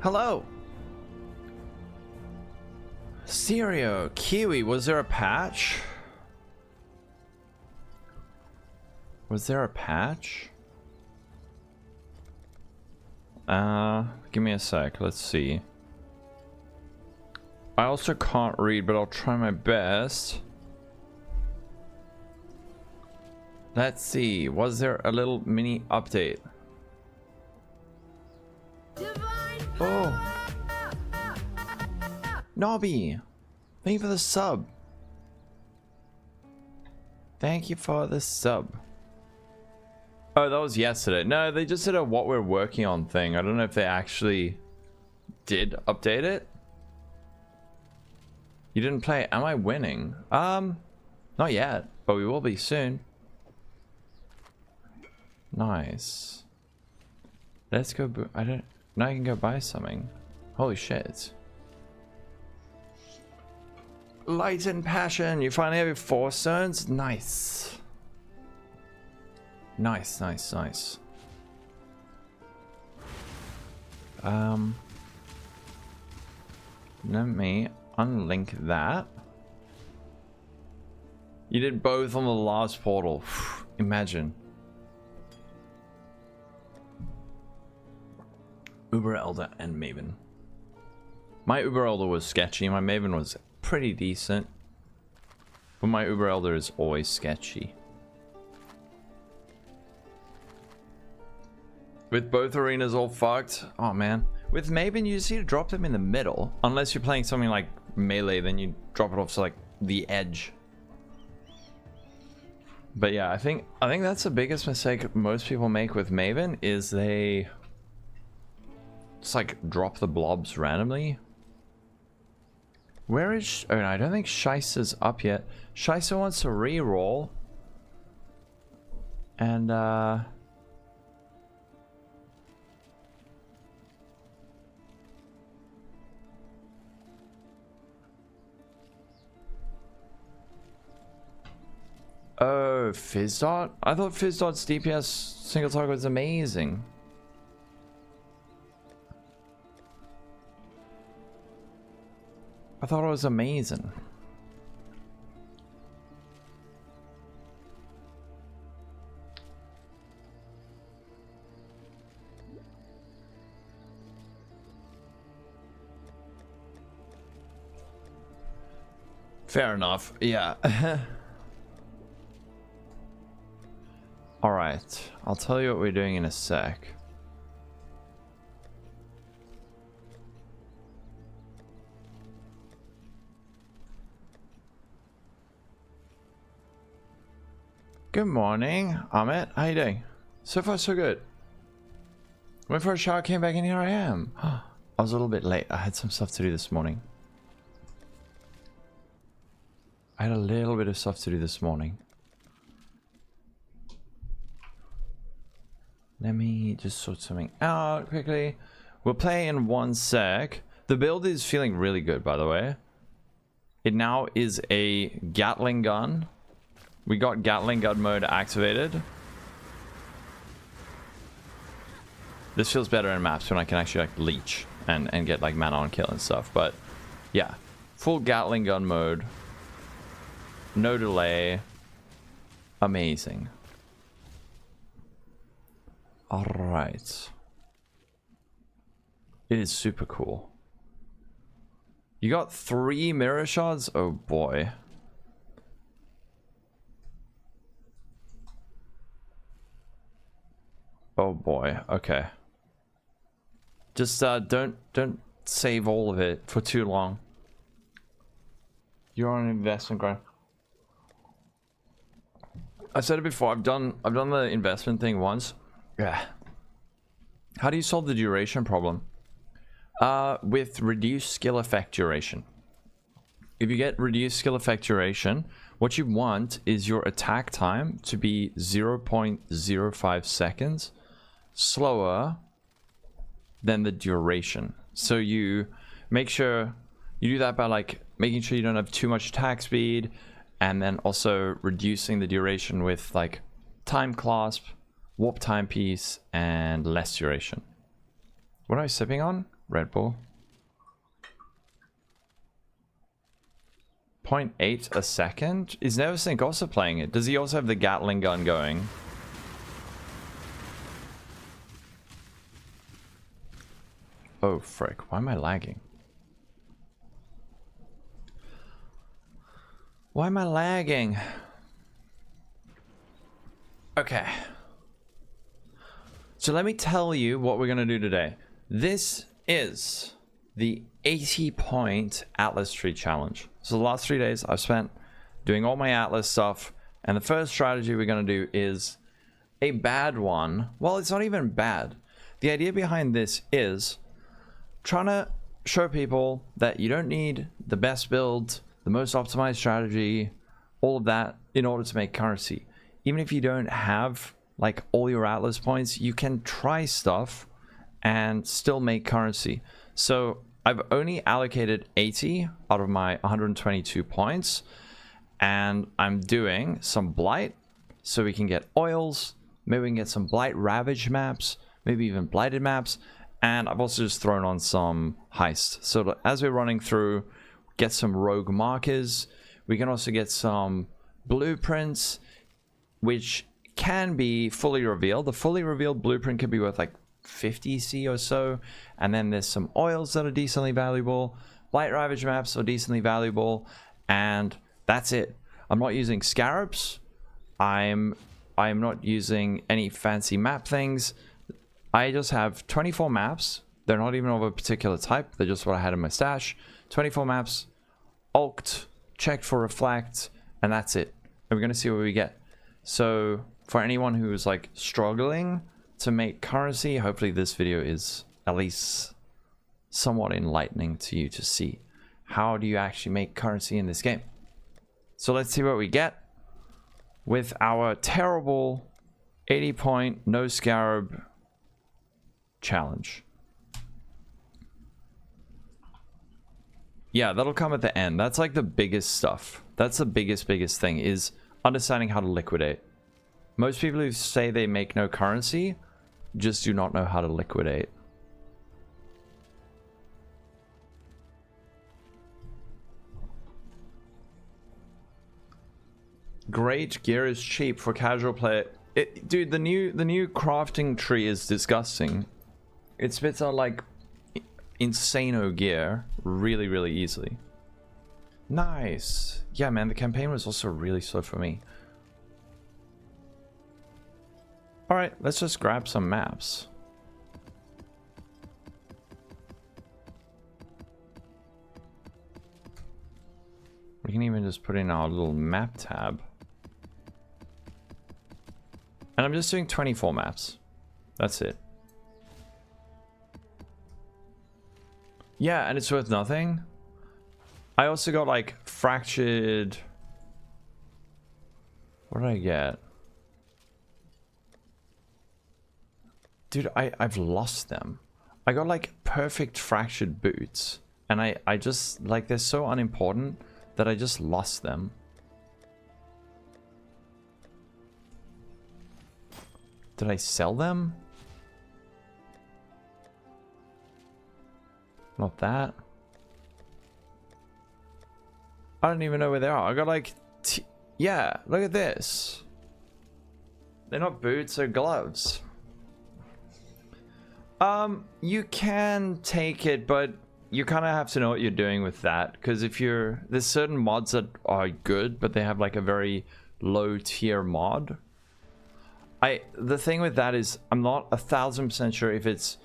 Hello. Stereo. Kiwi, was there a patch? Was there a patch? Give me a sec. Let's see. I also can't read, but I'll try my best. Let's see. Was there a little mini update? Oh. Nobby. Thank you for the sub. Thank you for the sub. Oh, that was yesterday. No, they just did a what we're working on thing. I don't know if they actually did update it. You didn't play. Am I winning? Not yet, but we will be soon. Nice. Let's go. I don't. Now I can go buy something. Holy shit. Light and passion. You finally have your 4 stones. Nice. Nice, nice, nice. Let me unlink that. You did both on the last portal. Imagine. Uber Elder and Maven. My Uber Elder was sketchy. My Maven was pretty decent. But my Uber Elder is always sketchy. With both arenas all fucked. Oh man. With Maven you just need to drop them in the middle. Unless you're playing something like melee, then you drop it off to like the edge. But yeah, I think that's the biggest mistake most people make with Maven is they just like drop the blobs randomly. Where is... Oh no, I don't think Scheißer's up yet. Scheißer wants to re-roll. And oh, Fizzdot? I thought Fizzdot's DPS single target was amazing. I thought it was amazing. Fair enough, yeah. Alright, I'll tell you what we're doing in a sec. Good morning, Amit. How you doing? So far, so good. Went for a shower, came back, and here I am. I was a little bit late. I had some stuff to do this morning. I had a little bit of stuff to do this morning. Let me just sort something out quickly. We'll play in 1 sec. The build is feeling really good, by the way. It now is a Gatling gun. We got Gatling gun mode activated. This feels better in maps when I can actually like leech and get like mana on kill and stuff. But yeah, full Gatling gun mode. No delay. Amazing. Alright. It is super cool. You got 3 mirror shards? Oh boy. Oh boy, okay. Just don't save all of it for too long. You're on an investment grind. I said it before, I've done the investment thing once. Yeah. How do you solve the duration problem? With reduced skill effect duration. If you get reduced skill effect duration, what you want is your attack time to be 0.05 seconds slower than the duration. So you make sure you do that by like making sure you don't have too much attack speed, and then also reducing the duration with like time clasp, warp timepiece, and less duration. What am I sipping on? Red Bull. 0.8 a second? Is Neversink also playing it? Does he also have the Gatling gun going? Oh, frick. Why am I lagging? Why am I lagging? Okay. So let me tell you what we're going to do today. This is the 80-point Atlas Tree Challenge. So the last 3 days I've spent doing all my Atlas stuff. And the first strategy we're going to do is a bad one. Well, it's not even bad. The idea behind this is trying to show people that you don't need the best build, the most optimized strategy, all of that in order to make currency. Even if you don't have like all your Atlas points, you can try stuff and still make currency. So I've only allocated 80 out of my 122 points, and I'm doing some blight so we can get oils. Maybe we can get some blight ravaged maps, maybe even blighted maps. And I've also just thrown on some heist. So as we're running through, get some rogue markers. We can also get some blueprints, which can be fully revealed. The fully revealed blueprint could be worth like 50 C or so. And then there's some oils that are decently valuable. Blight ravage maps are decently valuable. And that's it. I'm not using Scarabs. I'm not using any fancy map things. I just have 24 maps. They're not even of a particular type. They're just what I had in my stash. 24 maps, ulked, checked for reflect, and that's it. And we're going to see what we get. So for anyone who's like struggling to make currency, hopefully this video is at least somewhat enlightening to you to see how do you actually make currency in this game. So let's see what we get with our terrible 80-point no Scarab challenge. Yeah, that'll come at the end. That's like the biggest stuff. That's the biggest thing, is understanding how to liquidate. Most people who say they make no currency just do not know how to liquidate. Great gear is cheap for casual play. Dude, the new crafting tree is disgusting. It spits out like insano gear really easily. Nice. Yeah, man, the campaign was also really slow for me. All right, let's just grab some maps. We can even just put in our little map tab. And I'm just doing 24 maps. That's it. Yeah, and it's worth nothing. I also got like fractured. What did I get? Dude, I've lost them. I got like perfect fractured boots. And I just, like, they're so unimportant that I just lost them. Did I sell them? Not that. I don't even know where they are. I got like... yeah, look at this. They're not boots, they're gloves. You can take it, but you kind of have to know what you're doing with that. Because if you're... there's certain mods that are good, but they have like a very low tier mod. The thing with that is I'm not 1000% sure if it's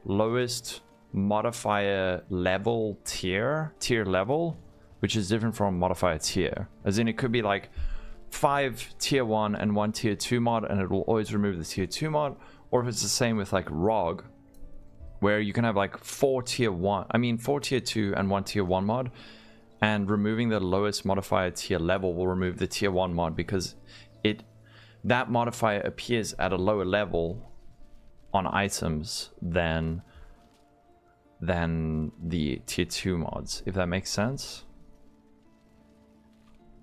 lowest modifier level tier level, which is different from modifier tier. As in, it could be like 5 tier 1 and 1 tier 2 mod, and it will always remove the tier 2 mod. Or if it's the same with like ROG, where you can have like 4 tier 2 and 1 tier 1 mod, and removing the lowest modifier tier level will remove the tier 1 mod, because that modifier appears at a lower level on items than the tier 2 mods, if that makes sense.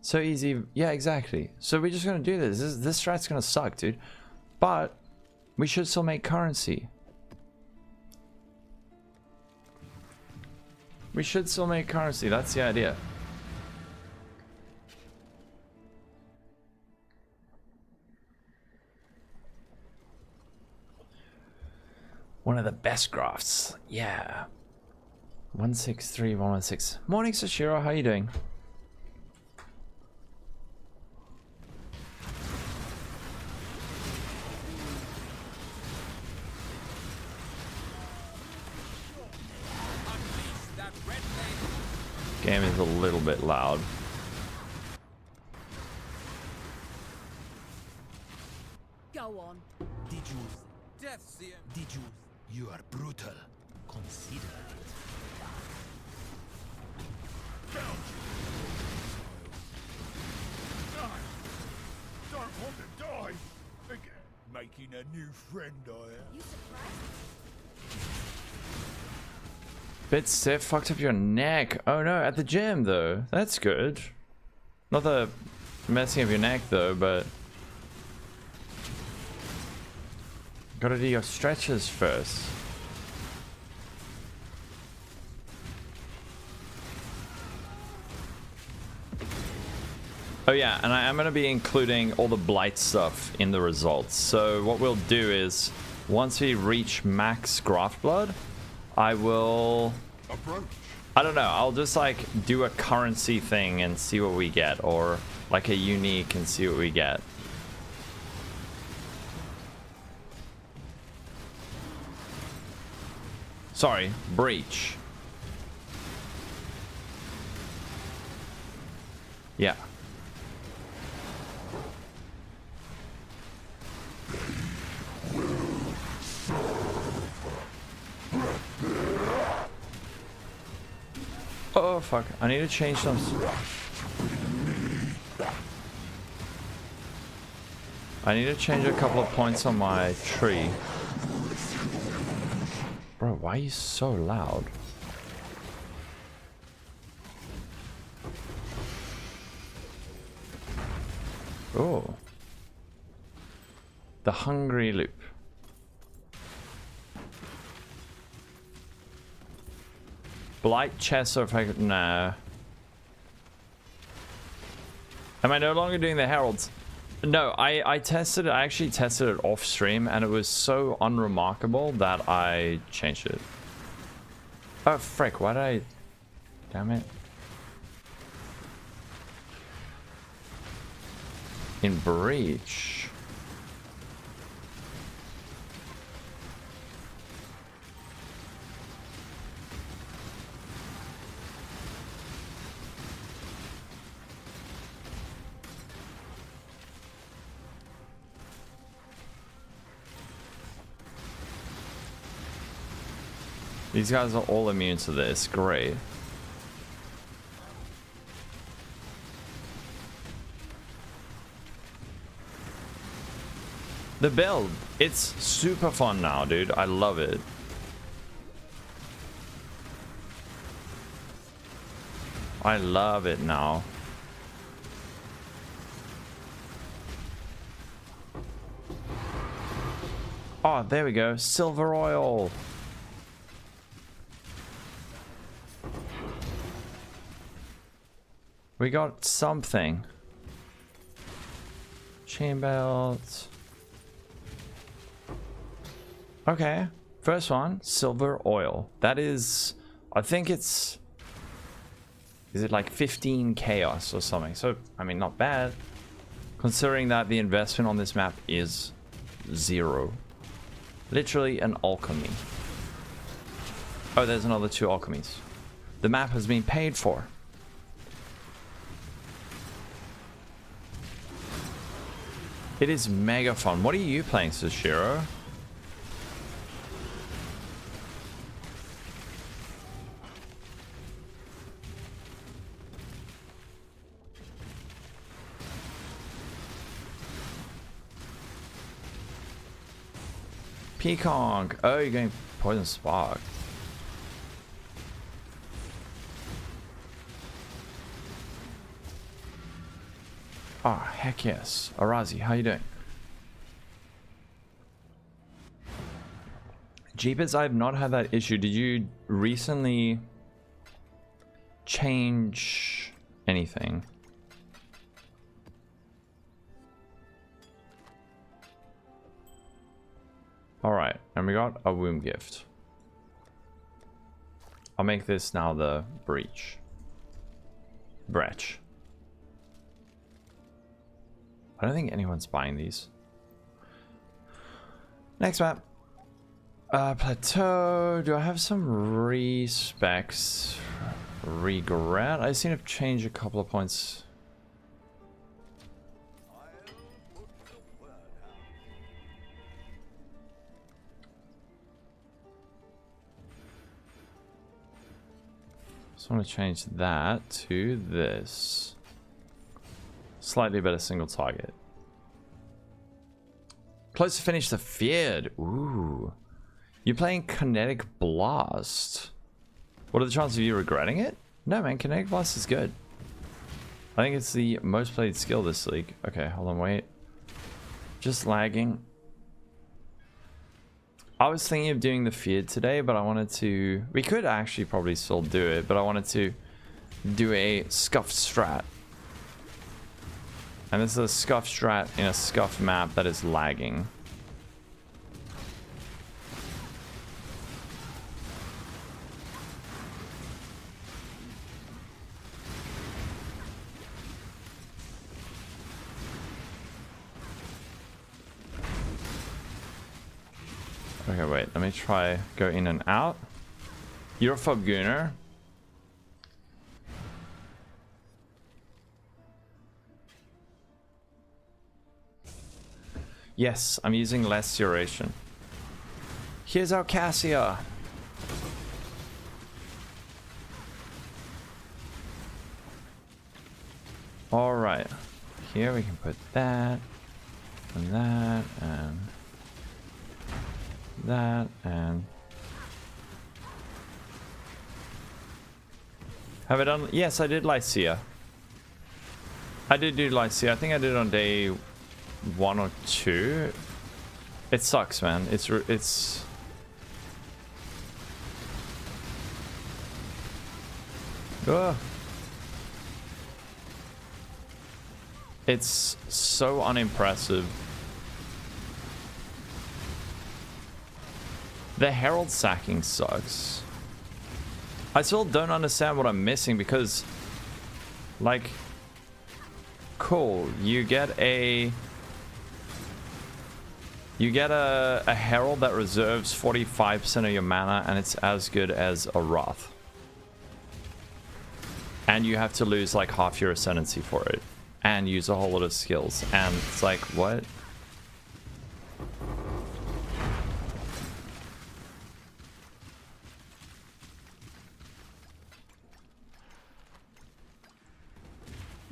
So easy. Yeah, exactly. So we're just gonna do this. This strat's gonna suck, dude, but we should still make currency. We should still make currency. That's the idea. One of the best graphs. Yeah. 163116. Morning, Sashiro. How are you doing? Game is a little bit loud. Go on. Did you? Death, did you? You are brutal. Consider it. Don't want to die. Again. Making a new friend, I am. You surprised? Bit stiff, fucked up your neck. Oh no, at the gym though. That's good. Not the messing up your neck though, but gotta do your stretches first. Oh yeah, and I am gonna be including all the blight stuff in the results. So what we'll do is once we reach max graft blood, I will, I don't know, I'll just like do a currency thing and see what we get, or like a unique and see what we get. Sorry, breach. Yeah. Oh fuck, I need to change some. I need to change a couple of points on my tree. Bro, why are you so loud? Oh. The hungry loop. Blight chest, or if I could, nah. Am I no longer doing the heralds? No, I tested it. I actually tested it off stream, and it was so unremarkable that I changed it. Oh frick! Why did I? Damn it! In breach. These guys are all immune to this. Great. The build, it's super fun now, dude. I love it. I love it now. Oh, there we go. Silver oil. We got something. Chain belt. Okay. First one, silver oil. That is, I think it's, is it like 15 chaos or something? So, I mean, not bad. Considering that the investment on this map is 0. Literally an alchemy. Oh, there's another 2 alchemies. The map has been paid for. It is mega fun. What are you playing, Sashiro? Peacock. Oh, you're going Poison Spark. Oh, heck yes. Arazi, how you doing? Jeepers, I have not had that issue. Did you recently change anything. Alright, and we got a womb gift. I'll make this now the breach. Breach. I don't think anyone's buying these. Next map. Plateau. Do I have some respecs? Regret? I just need to change a couple of points. So I want to change that to this. Slightly better single target. Close to finish the Feared. Ooh. You're playing Kinetic Blast. What are the chances of you regretting it? No, man. Kinetic Blast is good. I think it's the most played skill this league. Okay, hold on, wait. Just lagging. I was thinking of doing the Feared today, but I wanted to... We could actually probably still do it, but I wanted to do a Scuffed strat. And this is a Scuffed strat in a Scuffed map that is lagging. Okay, wait, let me try go in and out. You're a Fobgooner. Yes, I'm using less duration. Here's our Cassia. Alright. Here we can put that, and that, and that, and... Have I done... Yes, I did Lycia. I did do Lycia. I think I did it on day 1 or 2. It sucks, man. It's Ugh. It's so unimpressive. The Herald sacking sucks. I still don't understand what I'm missing because, like, cool, you get a Herald that reserves 45% of your mana and it's as good as a Wrath. And you have to lose like half your Ascendancy for it. And use a whole lot of skills. And it's like, what?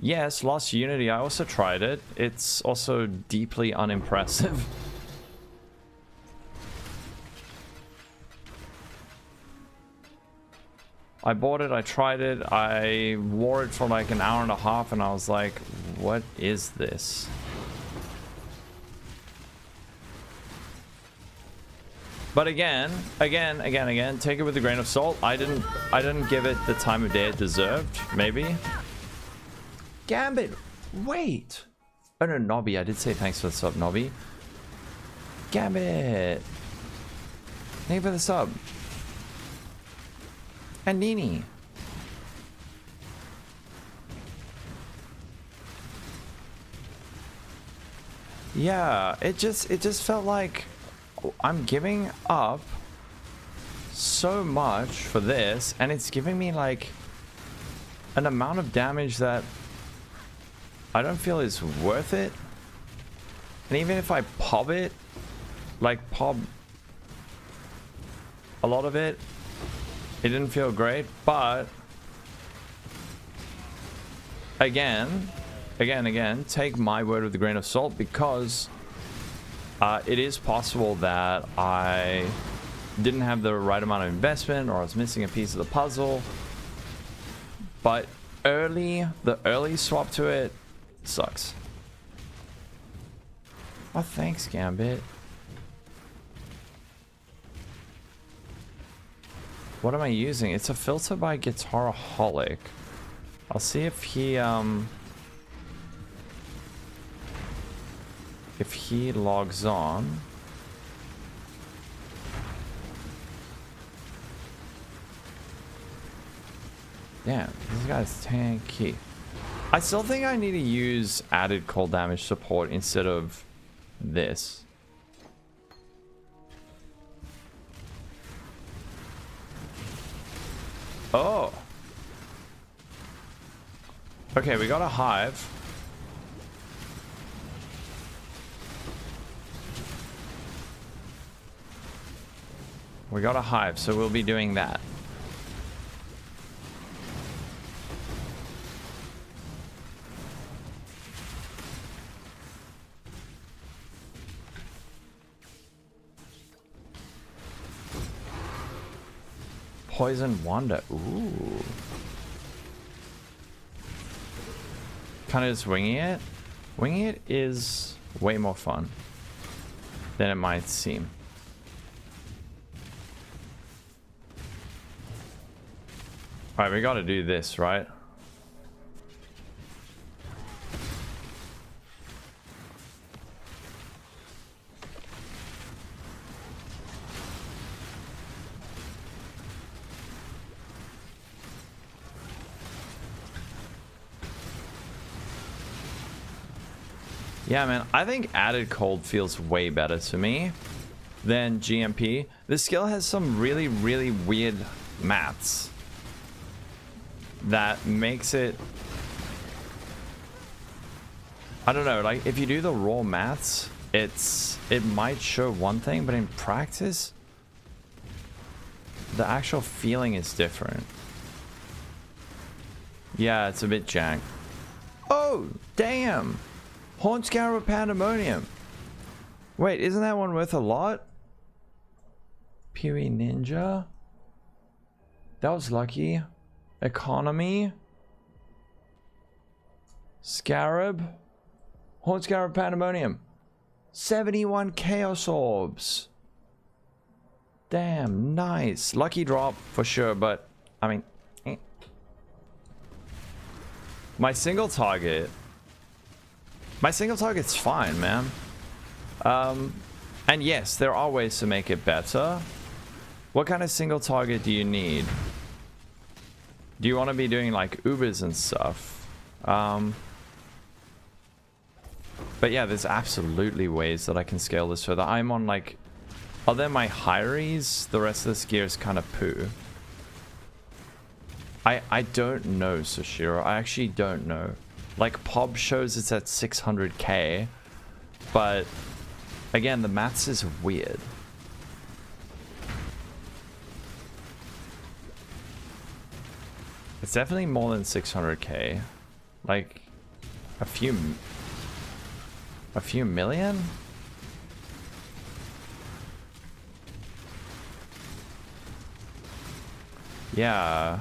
Yes, Lost Unity, I also tried it. It's also deeply unimpressive. I bought it, I tried it, I wore it for like an hour and a half and I was like, what is this? But again, take it with a grain of salt. I didn't give it the time of day it deserved, maybe. Gambit, wait. Oh no, Nobby, I did say thanks for the sub, Nobby. Gambit. Thank you for the sub. And Nini. Yeah, it just felt like I'm giving up so much for this and it's giving me like an amount of damage that I don't feel is worth it. And even if I pop it, like pop a lot of it, it didn't feel great. But again, take my word with a grain of salt because it is possible that I didn't have the right amount of investment or I was missing a piece of the puzzle. But the early swap to it sucks. Oh, thanks, Gambit. What am I using? It's a filter by Guitaraholic. I'll see if he logs on. Damn, this guy's tanky. I still think I need to use added cold damage support instead of this. Oh. Okay, we got a hive. We got a hive, so we'll be doing that. Poison Wanda. Ooh. Kind of just winging it. Winging it is way more fun than it might seem. Alright, we gotta do this, right? Yeah, man, I think added cold feels way better to me than GMP. This skill has some really, really weird maths that makes it, I don't know, like if you do the raw maths, it might show one thing, but in practice, the actual feeling is different. Yeah, it's a bit jank. Oh, damn! Horn Scarab Pandemonium. Wait, isn't that one worth a lot? PoE Ninja. That was lucky. Economy. Scarab. Horn Scarab Pandemonium. 71 Chaos Orbs. Damn, nice. Lucky drop for sure, but I mean, my single target's fine, man. And yes, there are ways to make it better. What kind of single target do you need? Do you want to be doing like Ubers and stuff? But yeah, there's absolutely ways that I can scale this further. I'm on like, other than my Hyries, the rest of this gear is kind of poo. I don't know, Sushiro. I actually don't know. Like, Pob shows it's at 600k, but again, the maths is weird. It's definitely more than 600k. Like, a few million? Yeah.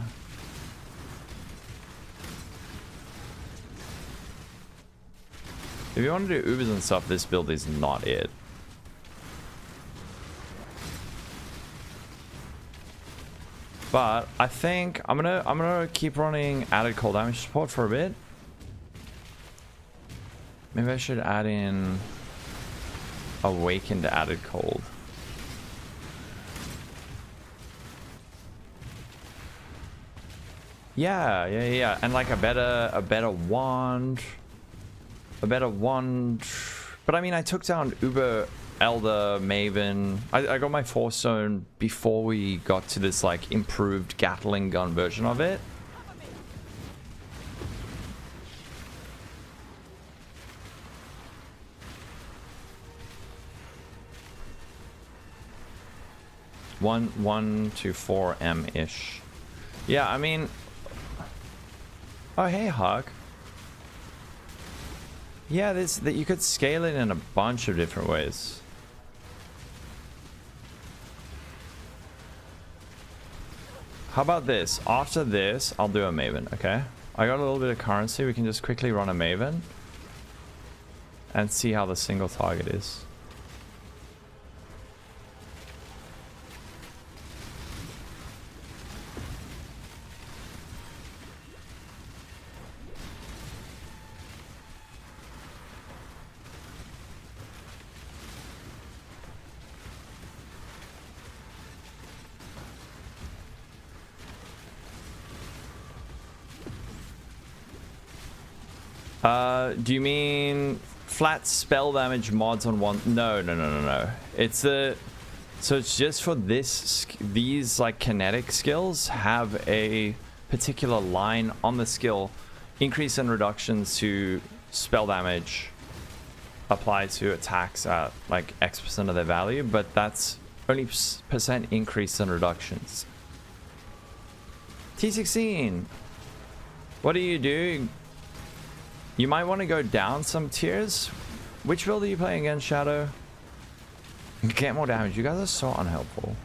If you want to do Ubers and stuff, this build is not it. But I think I'm gonna keep running added cold damage support for a bit. Maybe I should add in awakened added cold. Yeah. And like a better wand. But I mean, I took down Uber Elder Maven. I got my 4-stone before we got to this like improved Gatling gun version of it. One to 4M ish. Yeah, I mean. Oh hey Huck. Yeah, that you could scale it in a bunch of different ways. How about this? After this, I'll do a Maven, okay? I got a little bit of currency. We can just quickly run a Maven and see how the single target is. Do you mean flat spell damage mods on one? No. It's the so it's just for these like kinetic skills have a particular line on the skill, increase and reductions to spell damage apply to attacks at like X% of their value, but that's only percent increase and reductions. T16, what do you do? You might want to go down some tiers. Which build are you playing against, Shadow? Get more damage. You guys are so unhelpful.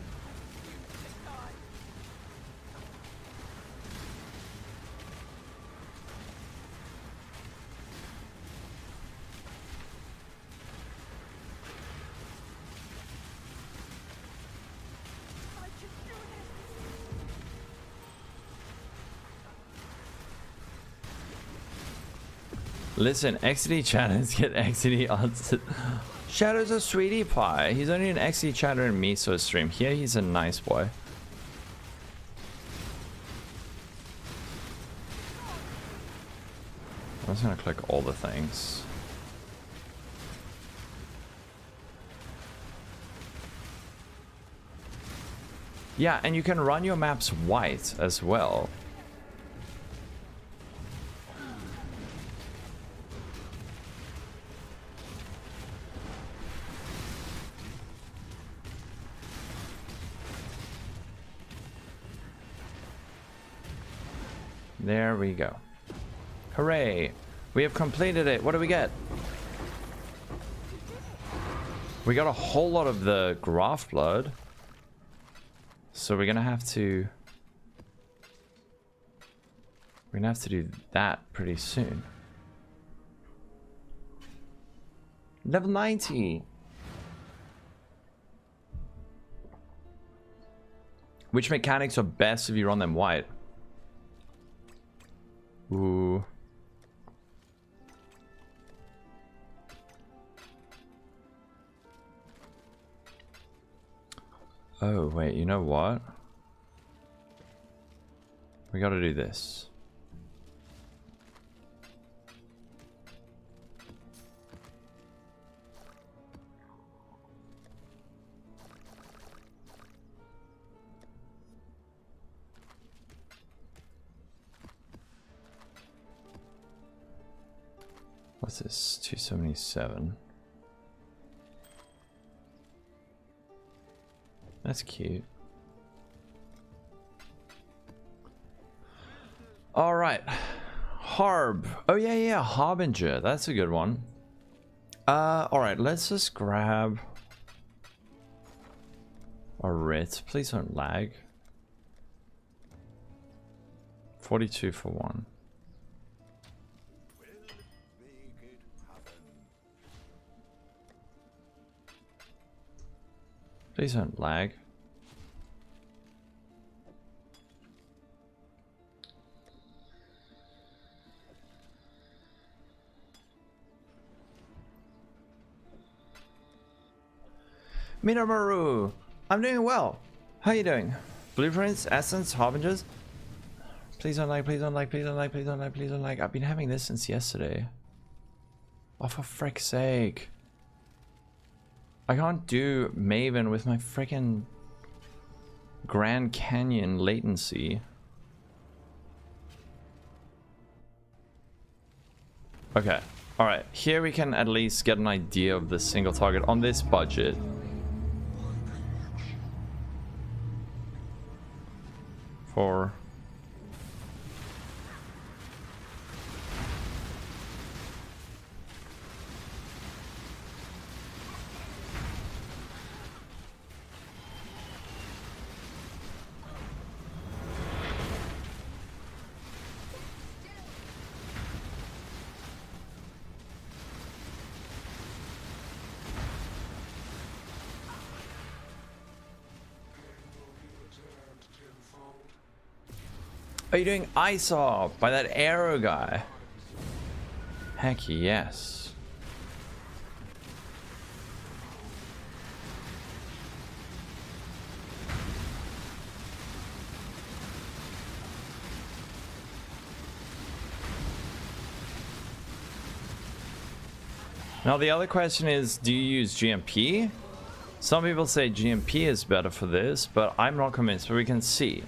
Listen, XD chatters get XD answered. Shadow's a sweetie pie. He's only an XD chatter in Miso stream. Here he's a nice boy. I'm just gonna click all the things. Yeah, and you can run your maps white as well. There we go. Hooray! We have completed it. What do we get? We got a whole lot of the graft blood. So we're gonna have to do that pretty soon. Level 90. Which mechanics are best if you run them white? Ooh. Oh, wait, you know what? We gotta do this. What's this? 277. That's cute. All right. Harb. Oh yeah, Harbinger. That's a good one. All right, let's just grab a Rit. Please don't lag. 42 for one. Please don't lag. Minamaru, I'm doing well. How are you doing? Blueprints, Essence, Harbingers. Please don't lag, please don't lag, please don't lag, please don't lag, please don't lag. I've been having this since yesterday. Oh, for frick's sake. I can't do Maven with my freaking Grand Canyon latency. Okay, alright. Here we can at least get an idea of the single target on this budget. For... Are you doing ISOP by that arrow guy? Heck yes. Now the other question is, do you use GMP? Some people say GMP is better for this, but I'm not convinced, but we can see.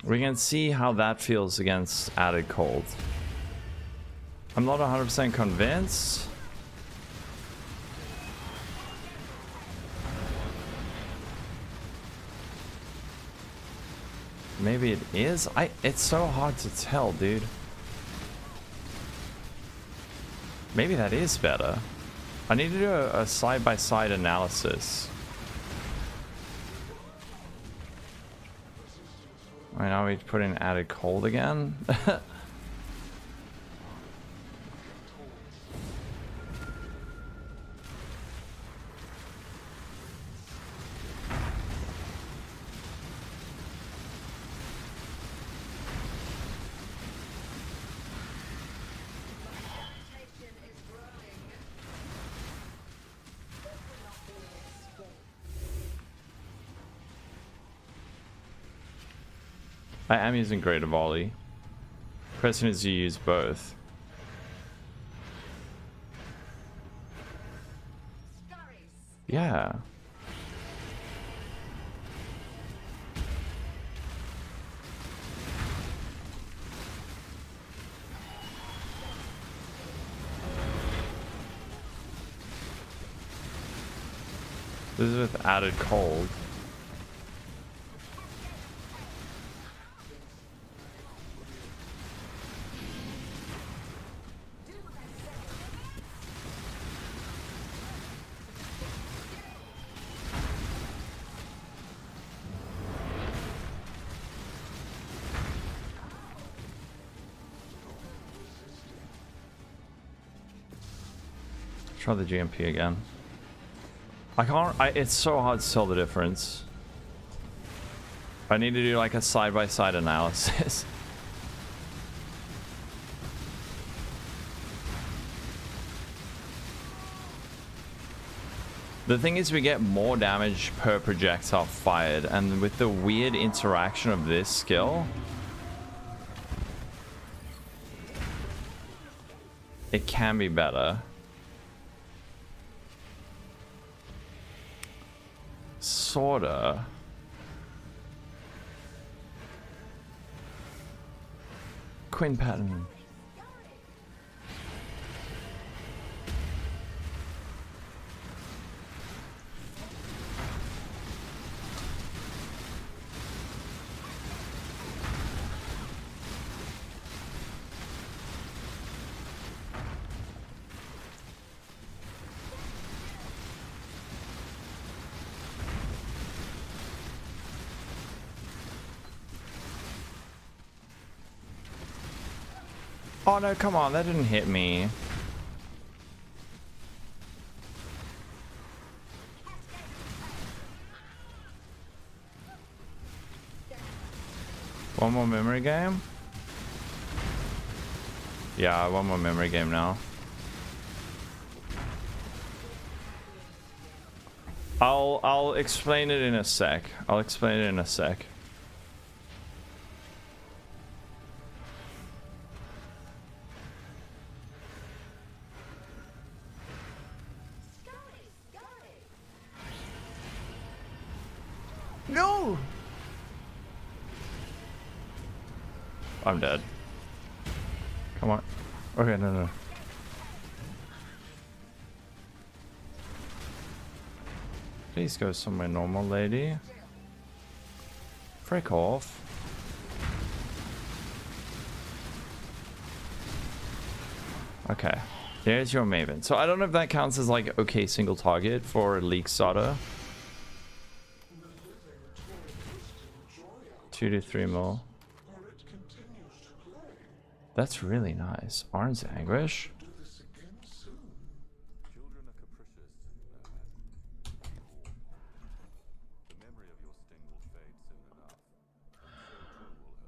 We can see how that feels against added cold. I'm not 100% convinced. Maybe it is. It's so hard to tell, dude. Maybe that is better. I need to do a side-by-side analysis. Right now we put in added cold again. I am using Greater Volley. Question is, you use both. Yeah. This is with added cold. Try the GMP again. I can't, it's so hard to tell the difference. I need to do like a side-by-side analysis. The thing is, we get more damage per projectile fired, and with the weird interaction of this skill, it can be better. Sorta. Quinn pattern. Oh no, come on, that didn't hit me. One more memory game? Yeah, one more memory game now. I'll explain it in a sec. I'll explain it in a sec. No! I'm dead. Come on. Okay, no. Please go somewhere normal, lady. Frick off. Okay. There's your Maven. So I don't know if that counts as like okay single target for Leak Starter. 2 to 3 mil. That's really nice. Orange Anguish.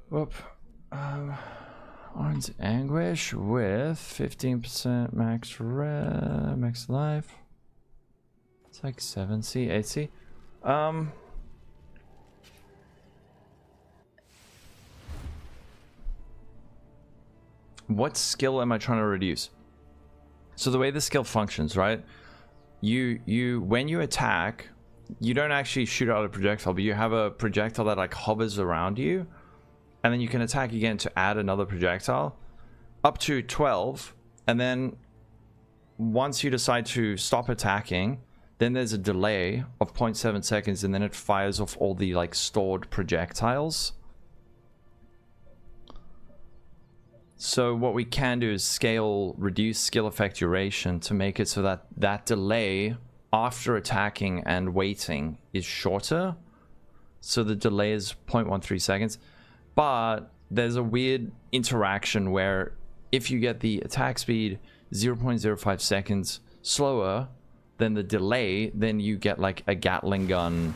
Whoop. Orange Anguish with 15% max life. It's like 7C, 8C. what skill am I trying to reduce? So the way the skill functions, right? You when you attack, you don't actually shoot out a projectile, but you have a projectile that like hovers around you, and then you can attack again to add another projectile up to 12, and then once you decide to stop attacking, then there's a delay of 0.7 seconds, and then it fires off all the like stored projectiles. So what we can do is reduce skill effect duration to make it so that that delay after attacking and waiting is shorter. So the delay is 0.13 seconds. But there's a weird interaction where if you get the attack speed 0.05 seconds slower than the delay, then you get like a Gatling gun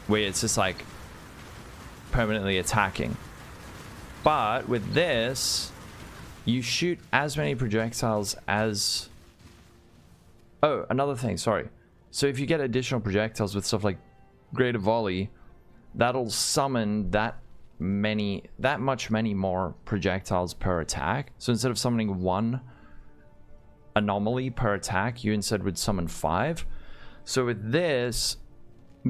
where it's just like permanently attacking. But with this, you shoot as many projectiles as... Oh, another thing, sorry. So if you get additional projectiles with stuff like Greater Volley, that'll summon that much many more projectiles per attack. So instead of summoning 1 anomaly per attack, you instead would summon 5. So with this,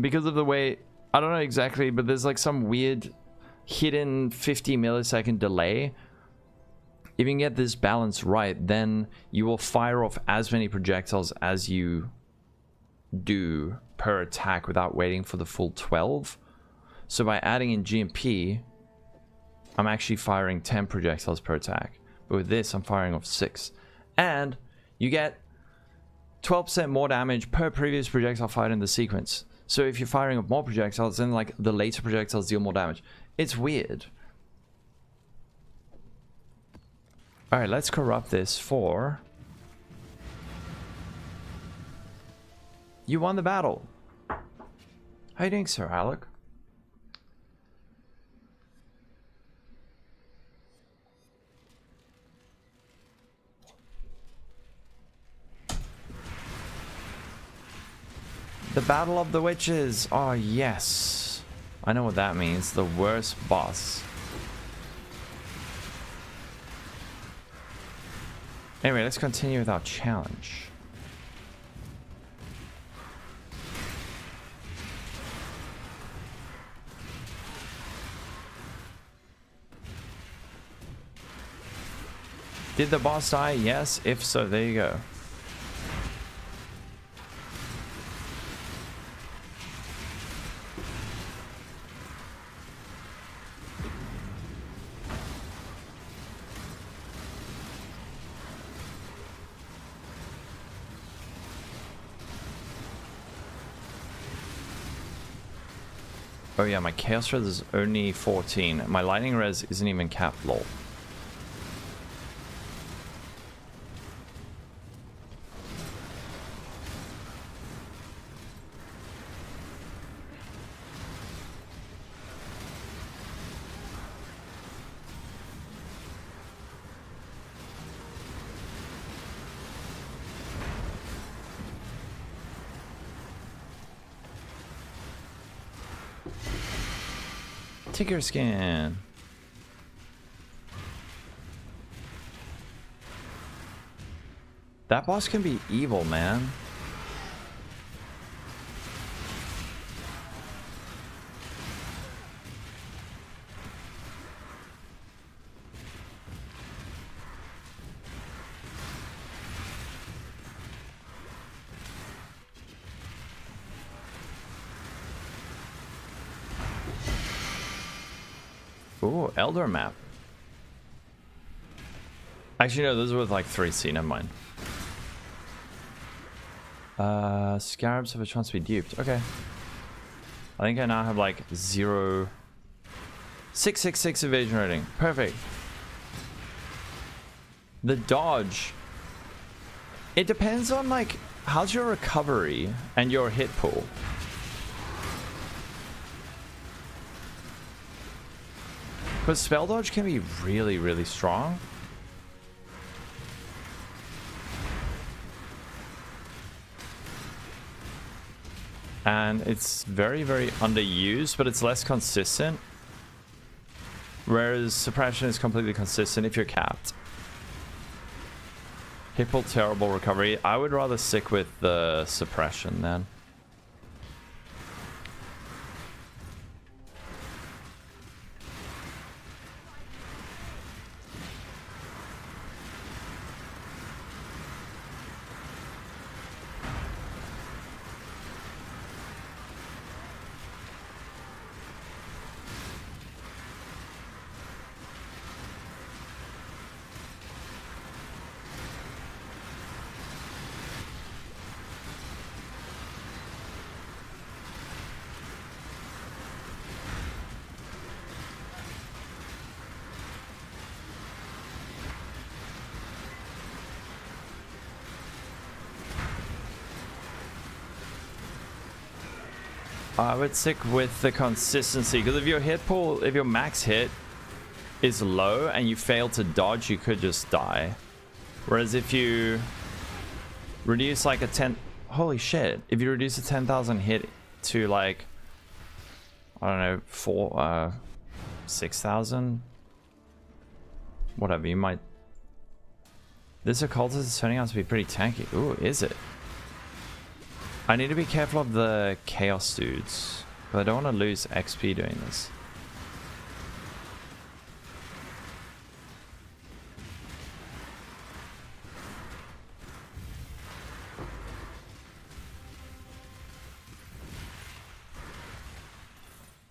because of the way... I don't know exactly, but there's like some weird hidden 50 millisecond delay. If you can get this balance right, then you will fire off as many projectiles as you do per attack without waiting for the full 12. So by adding in GMP, I'm actually firing 10 projectiles per attack. But with this, I'm firing off 6. And you get 12% more damage per previous projectile fired in the sequence. So if you're firing off more projectiles, then like the later projectiles deal more damage. It's weird. Alright, let's corrupt this for... You won the battle. How you doing, Sir Alec? The Battle of the Witches. Oh, yes. I know what that means. The worst boss. Anyway, let's continue with our challenge. Did the boss die? Yes. If so, there you go. Oh yeah, my Chaos Res is only 14. My Lightning Res isn't even capped, lol. Ticker scan. That boss can be evil, man. Ooh, Elder map. Actually, no, those are with like 3C, never mind. Scarabs have a chance to be duped. Okay. I think I now have like 666 evasion rating. Perfect. The dodge. It depends on like, how's your recovery and your hit pool. Because spell dodge can be really, really strong. And it's very, very underused, but it's less consistent. Whereas suppression is completely consistent if you're capped. Hit pull, terrible recovery. I would rather stick with the suppression then. I would stick with the consistency, because if your hit pull, if your max hit is low and you fail to dodge, you could just die. Whereas if you reduce like a 10, holy shit, if you reduce a 10,000 hit to like, I don't know, 6,000, whatever, you might. This occultist is turning out to be pretty tanky. Ooh, is it? I need to be careful of the chaos dudes, but I don't want to lose XP doing this.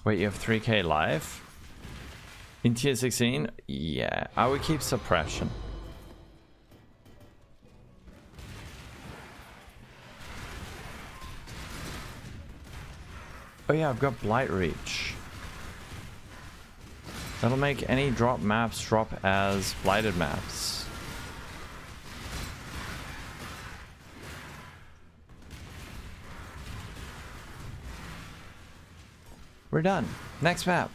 Wait, you have 3k life? In tier 16? Yeah, I would keep suppression. Oh yeah, I've got Blight Reach. That'll make any drop maps drop as blighted maps. We're done. Next map.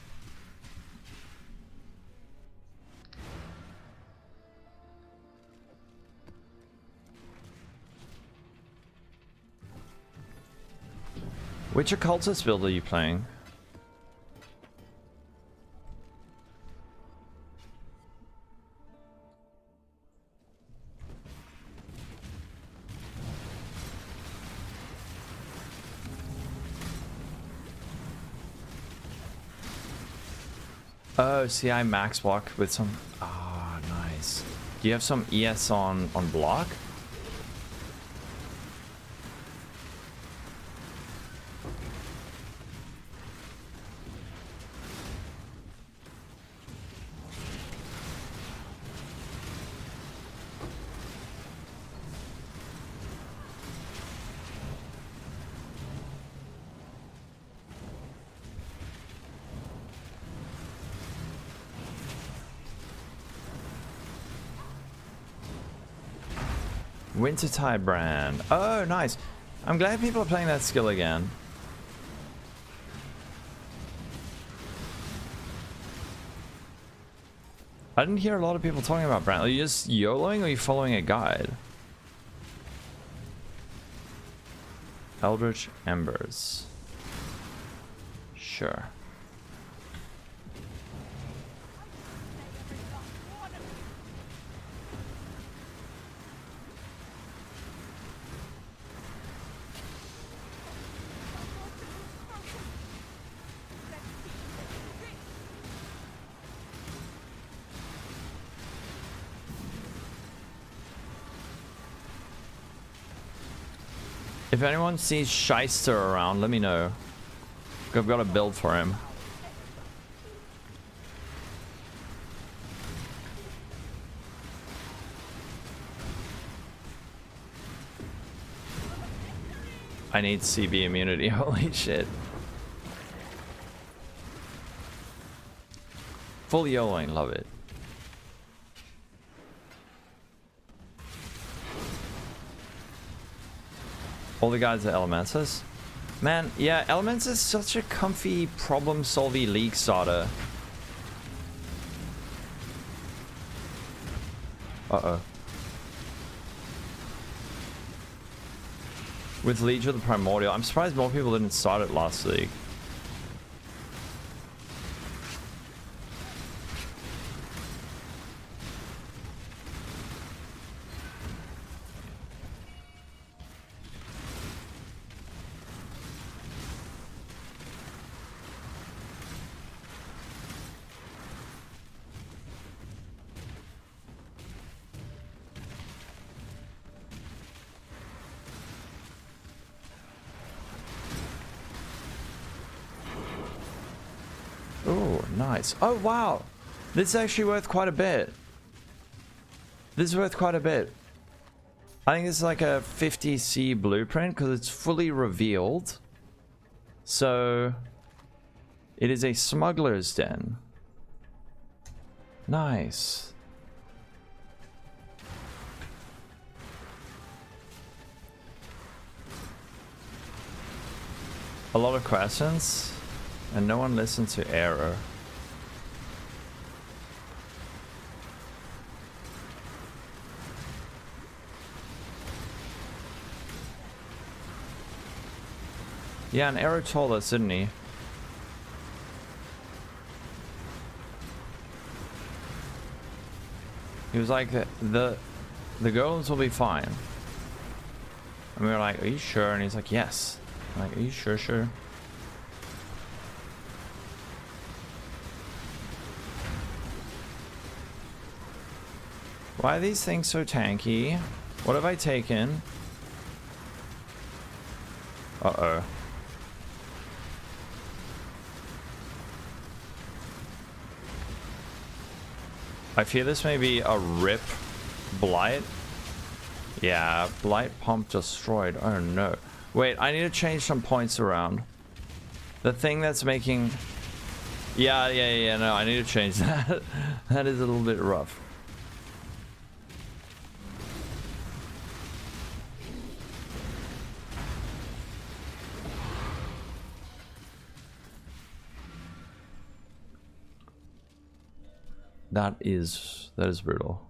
Which occultist build are you playing? Oh, see, I max block with some. Ah, nice. Do you have some ES on block? Wintertide brand. Oh, nice. I'm glad people are playing that skill again. I didn't hear a lot of people talking about brand. Are you just YOLOing or are you following a guide? Eldritch Embers. Sure. If anyone sees Shyster around, let me know. I've got a build for him. I need CB immunity, holy shit. Full YOLOing, love it. All the guys are Elementus. Man, yeah, Elementus is such a comfy problem-solving league starter. Uh-oh. With Liege of the Primordial. I'm surprised more people didn't start it last league. nice. Oh, wow. This is actually worth quite a bit. This is worth quite a bit. I think this is like a 50C blueprint because it's fully revealed. So it is a smuggler's den. Nice. A lot of questions, and no one listened to error. Yeah, and Arrow told us, didn't he? He was like, the golems will be fine. And we were like, are you sure? And he's like, yes. I'm like, are you sure? Sure. Why are these things so tanky? What have I taken? Uh-oh. I fear this may be a rip blight. Yeah, blight pump destroyed. Oh no. Wait, I need to change some points around. The thing that's making... Yeah, no, I need to change that. That is a little bit rough. That is brutal.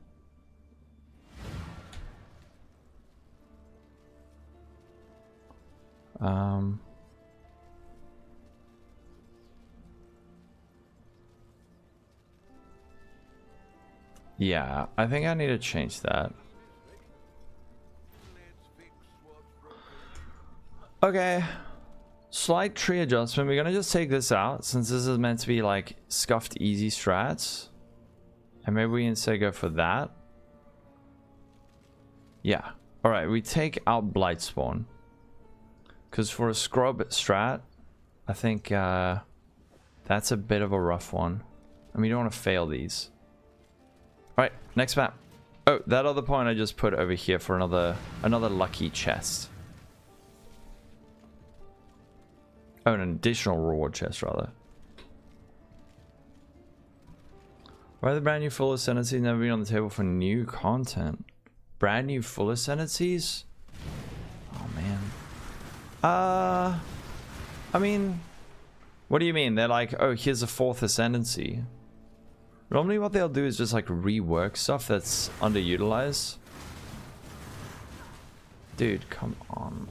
Yeah, I think I need to change that. Okay. Slight tree adjustment. We're gonna just take this out since this is meant to be like scuffed easy strats. And maybe we instead go for that. Yeah. Alright, we take out Blight Spawn. Because for a scrub strat, I think that's a bit of a rough one. And we don't want to fail these. Alright, next map. Oh, that other point I just put over here for another lucky chest. Oh, an additional reward chest rather. Why are the brand new full ascendancies never been on the table for new content? Brand new full ascendancies? Oh man. I mean, what do you mean? They're like, oh, here's a fourth ascendancy. Normally what they'll do is just like rework stuff that's underutilized. Dude, come on.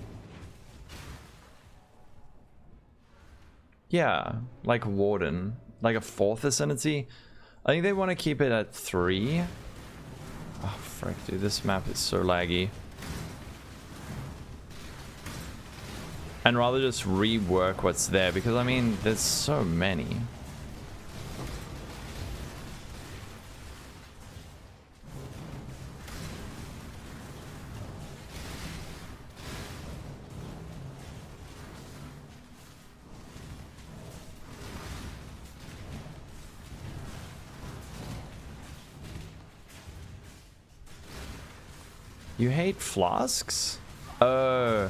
Yeah, like Warden. Like a fourth ascendancy. I think they want to keep it at 3. Oh, frick, dude. This map is so laggy. And rather just rework what's there. Because, I mean, there's so many. You hate flasks? Oh,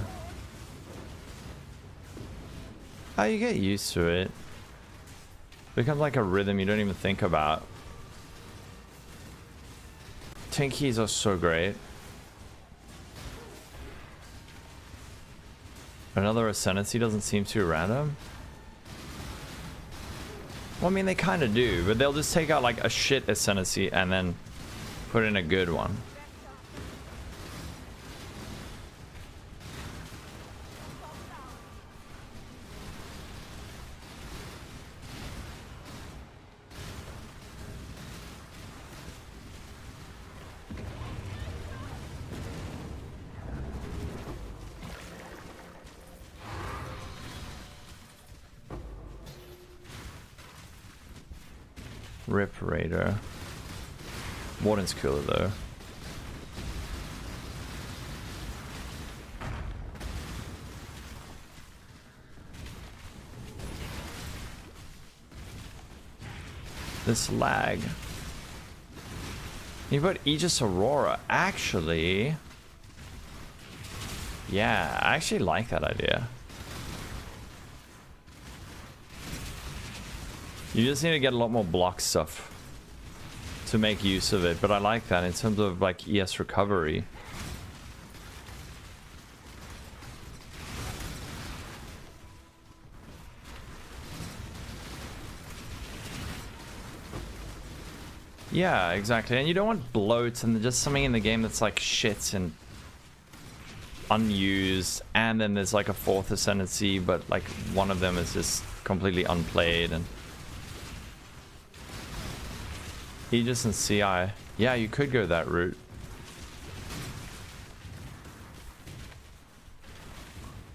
you get used to it. Becomes like a rhythm you don't even think about. Tinkies are so great. Another ascendancy doesn't seem too random. Well, I mean, they kind of do, but they'll just take out like a shit ascendancy and then put in a good one. Rip Raider. Warden's cooler though. This lag. You put Aegis Aurora. Actually, yeah, I actually like that idea. You just need to get a lot more block stuff to make use of it, but I like that in terms of like ES recovery. Yeah, exactly. And you don't want bloats and just something in the game that's like shit and unused, and then there's like a fourth ascendancy, but like one of them is just completely unplayed. And Aegis and CI. Yeah, you could go that route.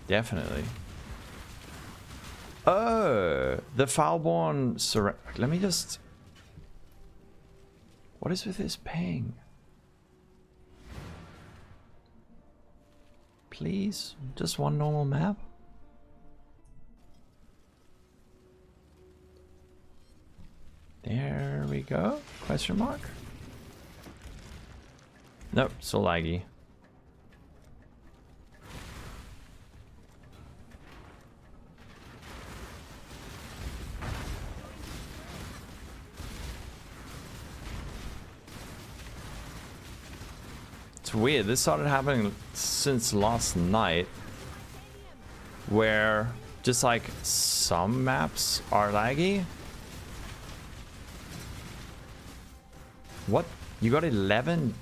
Definitely. Oh, the Foulborn surrender. Let me just... What is with this ping? Please, just one normal map. There we go. Question mark? Nope, still laggy. It's weird. This started happening since last night, where just like some maps are laggy. What? You got 11?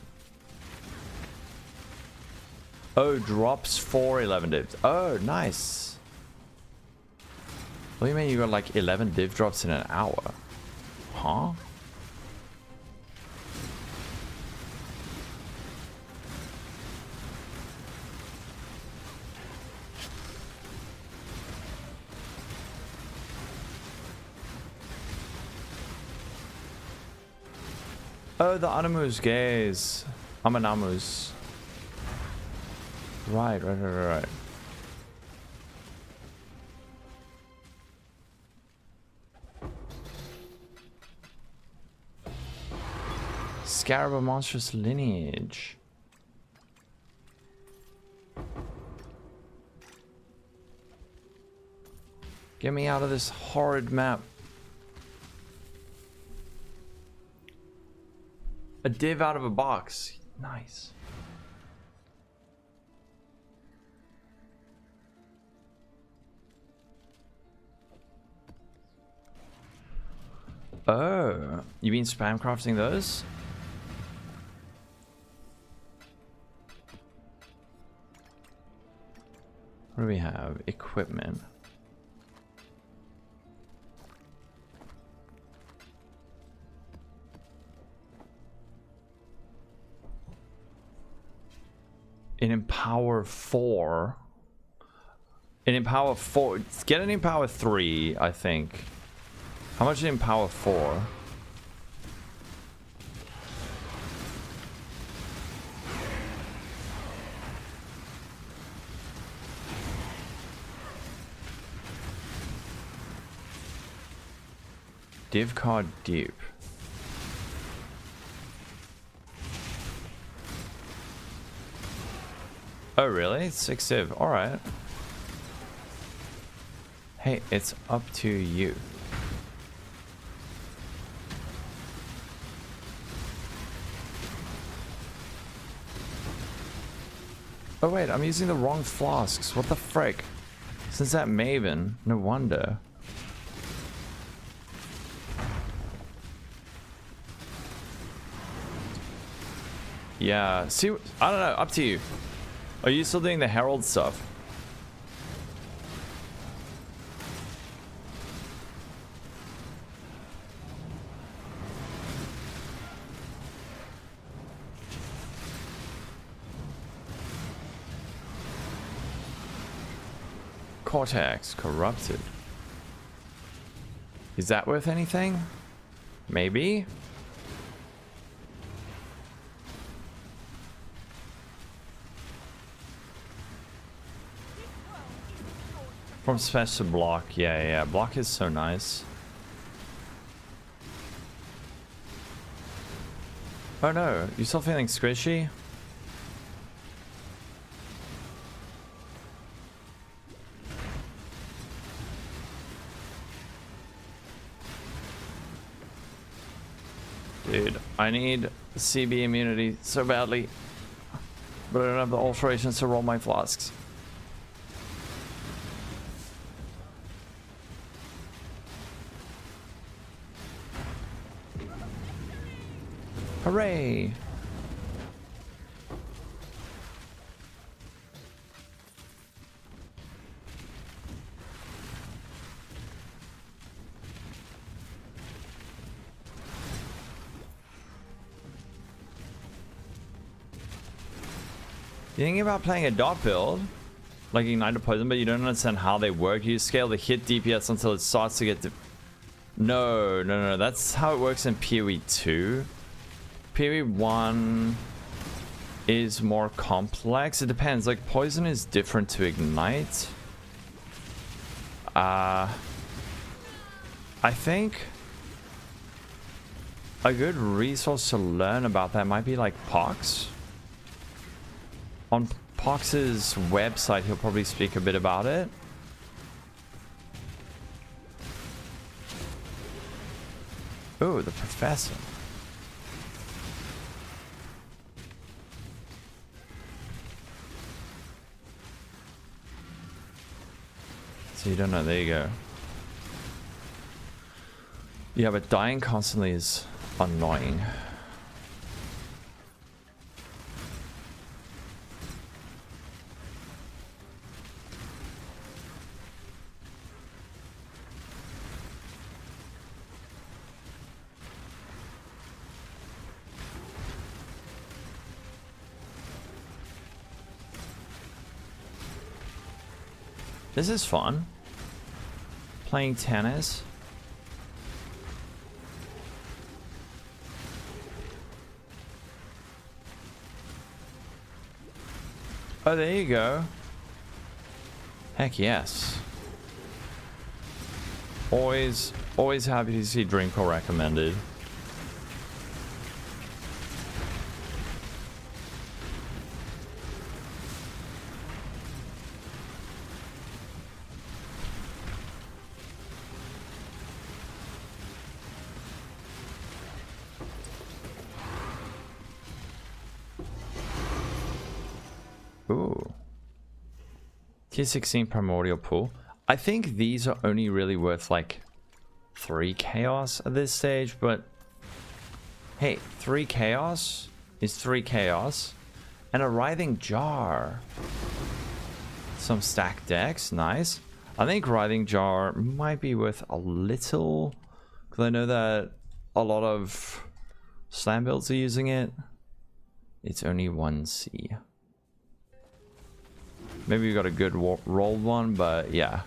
Oh, drops for 11 divs. Oh, nice. What do you mean you got like 11 div drops in an hour? Huh? Oh, the Animus gaze. Amanamus. Right. Scarab, a monstrous lineage. Get me out of this horrid map. A div out of a box. Nice. Oh, you been spam crafting those? What do we have? Equipment. In Empower 4. In Empower 4. Get an Empower 3, I think. How much is Empower 4? Div card deep. Oh really? 6 div. Alright. Hey, it's up to you. Oh wait, I'm using the wrong flasks. What the frick? Since that Maven, no wonder. Yeah, see, I don't know, up to you. Are you still doing the Herald stuff? Cortex, corrupted. Is that worth anything? Maybe? From special block, yeah, block is so nice. Oh no, you still feeling squishy? Dude, I need CB immunity so badly, but I don't have the alterations to roll my flasks. Hooray! You think about playing a dot build, like Ignite or Poison, but you don't understand how they work. You scale the hit DPS until it starts to get to... No. That's how it works in PoE 2. PoE 1 is more complex. It depends. Like, Poison is different to Ignite. I think a good resource to learn about that might be like Pox. On Pox's website, he'll probably speak a bit about it. Oh, the professor. So you don't know, there you go. Yeah, but dying constantly is annoying. This is fun. Playing tennis. Oh, there you go. Heck yes. Always happy to see Drinkle recommended. Ooh. Tier 16 Primordial Pool. I think these are only really worth like 3 chaos at this stage, but hey, 3 chaos is 3 chaos. And a Writhing Jar. Some stacked decks, nice. I think Writhing Jar might be worth a little, because I know that a lot of slam builds are using it. It's only 1C. Maybe we got a good rolled one, but yeah.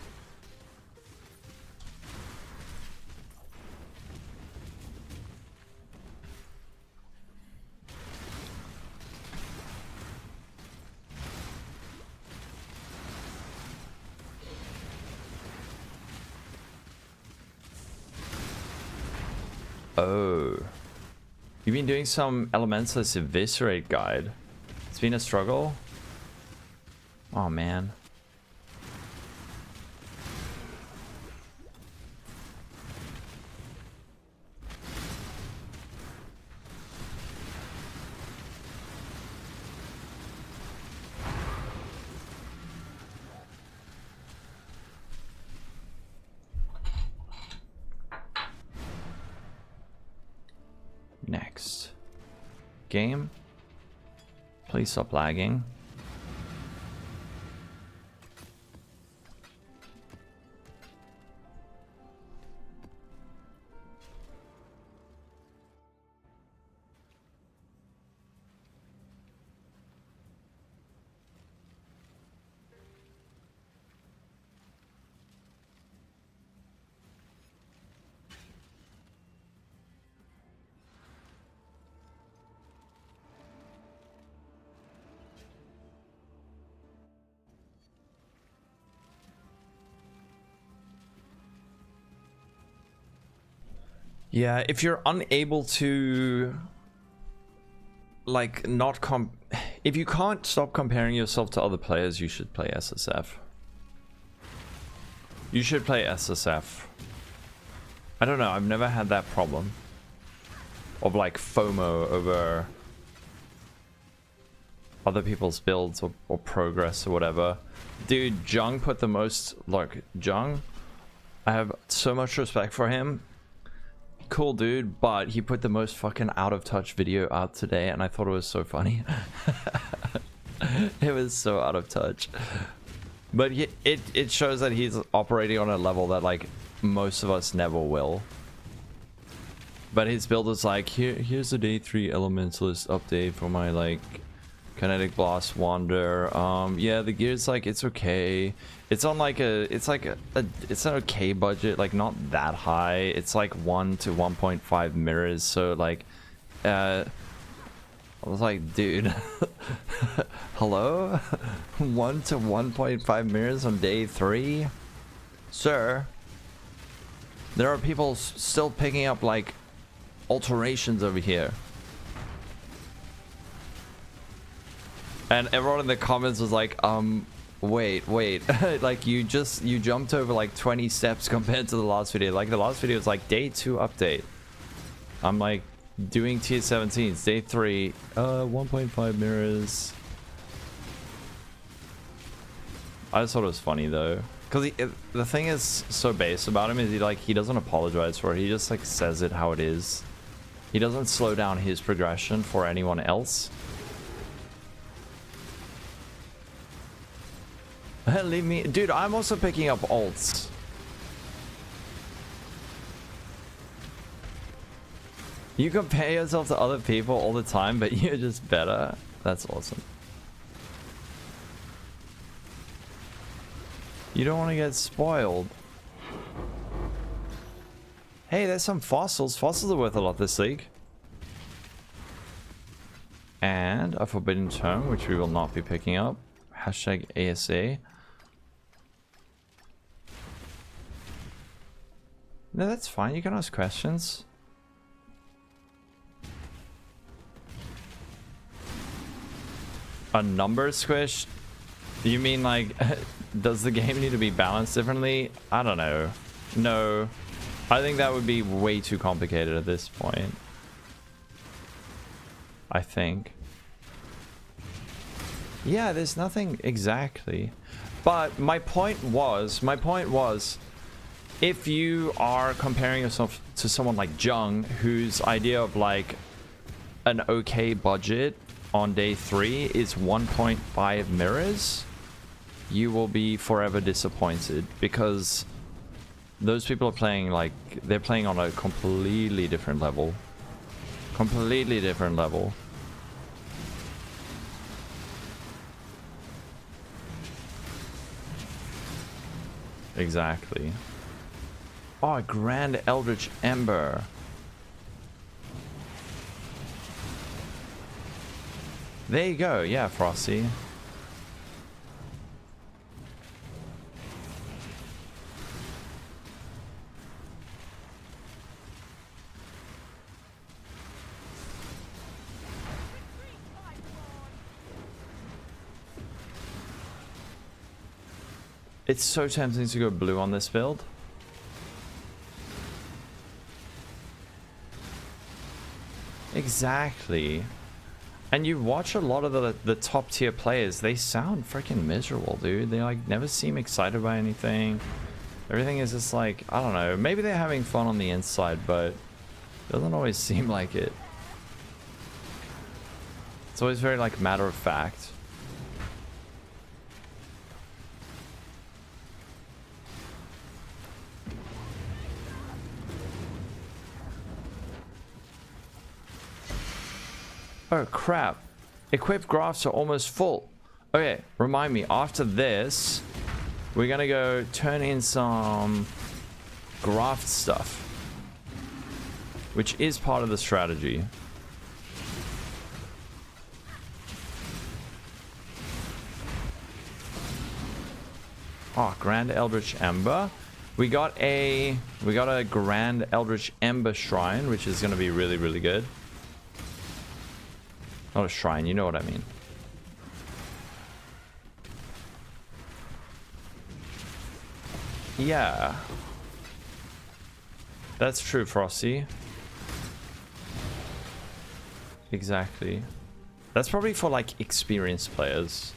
Oh. You've been doing some Elementalist Eviscerate guide. It's been a struggle. Oh man. Next. Game. Please stop lagging. Yeah, if you're unable to like not if you can't stop comparing yourself to other players, you should play SSF. You should play SSF. I don't know, I've never had that problem of like FOMO over other people's builds or progress or whatever. Dude, Jung put the most, look, Jung, I have so much respect for him. Cool dude, but he put the most fucking out of touch video out today and I thought it was so funny. It was so out of touch. But it shows that he's operating on a level that like most of us never will. But his build is like, here's the day 3 elementalist update for my like kinetic blast wander. Yeah, the gear's like, it's okay. It's on like it's an okay budget, like not that high. It's like 1 to 1.5 mirrors, so like I was like, dude, hello? 1 to 1.5 mirrors on day 3? Sir, there are people still picking up like alterations over here. And everyone in the comments was like, wait, like you jumped over like 20 steps compared to the last video. Like the last video was like day 2 update. I'm like doing tier 17s, day 3, 1.5 mirrors. I just thought it was funny though, because the thing is so base about him is he doesn't apologize for it. He just like says it how it is. He doesn't slow down his progression for anyone else. Leave me, dude. I'm also picking up alts. You compare yourself to other people all the time, but you're just better. That's awesome. You don't want to get spoiled. Hey, there's some fossils. Fossils are worth a lot this league. And a forbidden term, which we will not be picking up. Hashtag ASA. No, that's fine. You can ask questions. A number squish? Do you mean like, does the game need to be balanced differently? I don't know. No. I think that would be way too complicated at this point. I think. Yeah, there's nothing exactly. But my point was, if you are comparing yourself to someone like Jung, whose idea of like an okay budget on day 3 is 1.5 mirrors, you will be forever disappointed, because those people are playing like, they're playing on a completely different level. Completely different level. Exactly. Oh, Grand Eldritch Ember. There you go. Yeah, Frosty. It's so tempting to go blue on this build. Exactly. And you watch a lot of the top tier players, they sound freaking miserable, dude. They like never seem excited by anything. Everything is just like, I don't know, maybe they're having fun on the inside, but it doesn't always seem like it. It's always very like matter of fact. Oh crap. Equipped grafts are almost full. Okay, remind me, after this, we're gonna go turn in some graft stuff, which is part of the strategy. Oh, Grand Eldritch Ember. We got a Grand Eldritch Ember Shrine, which is gonna be really, really good. Not a shrine, you know what I mean. Yeah. That's true, Frosty. Exactly. That's probably for like experienced players.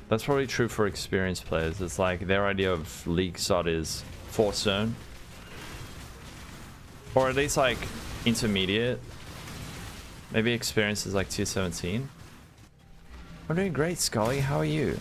That's probably true for experienced players. It's like their idea of League SOT is 4th zone. Or at least like intermediate. Maybe experience is like tier 17. I'm doing great, Scully. How are you?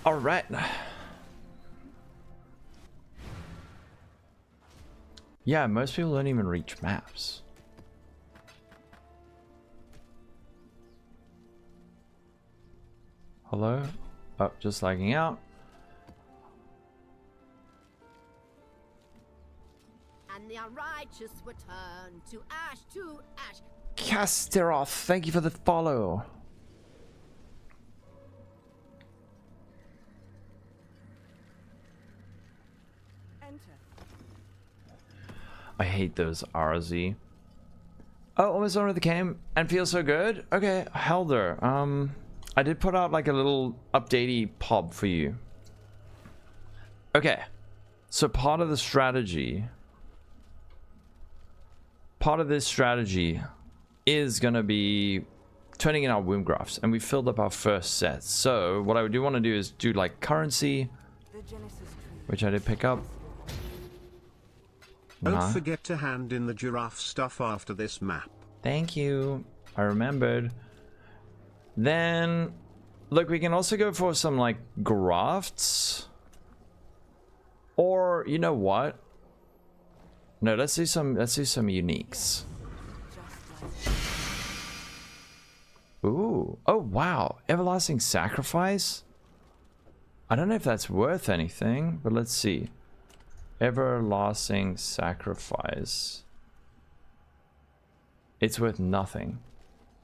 All right. Yeah, most people don't even reach maps. Hello? Oh, just lagging out. And the unrighteous were turned to ash, to ash. Kasteroth, thank you for the follow. I hate those RZ. Oh, almost done with the game and feels so good. Okay, Helder. I did put out like a little updatey pop for you. Okay, so part of the strategy, part of this strategy is gonna be turning in our womb graphs, and we filled up our first set. So what I do want to do is do like currency, which I did pick up. Don't forget to hand in the giraffe stuff after this map. Thank you. I remembered. Then, look, we can also go for some like grafts. Or you know what? No, let's do some uniques. Ooh. Oh wow. Everlasting Sacrifice? I don't know if that's worth anything, but let's see. Everlasting Sacrifice. It's worth nothing.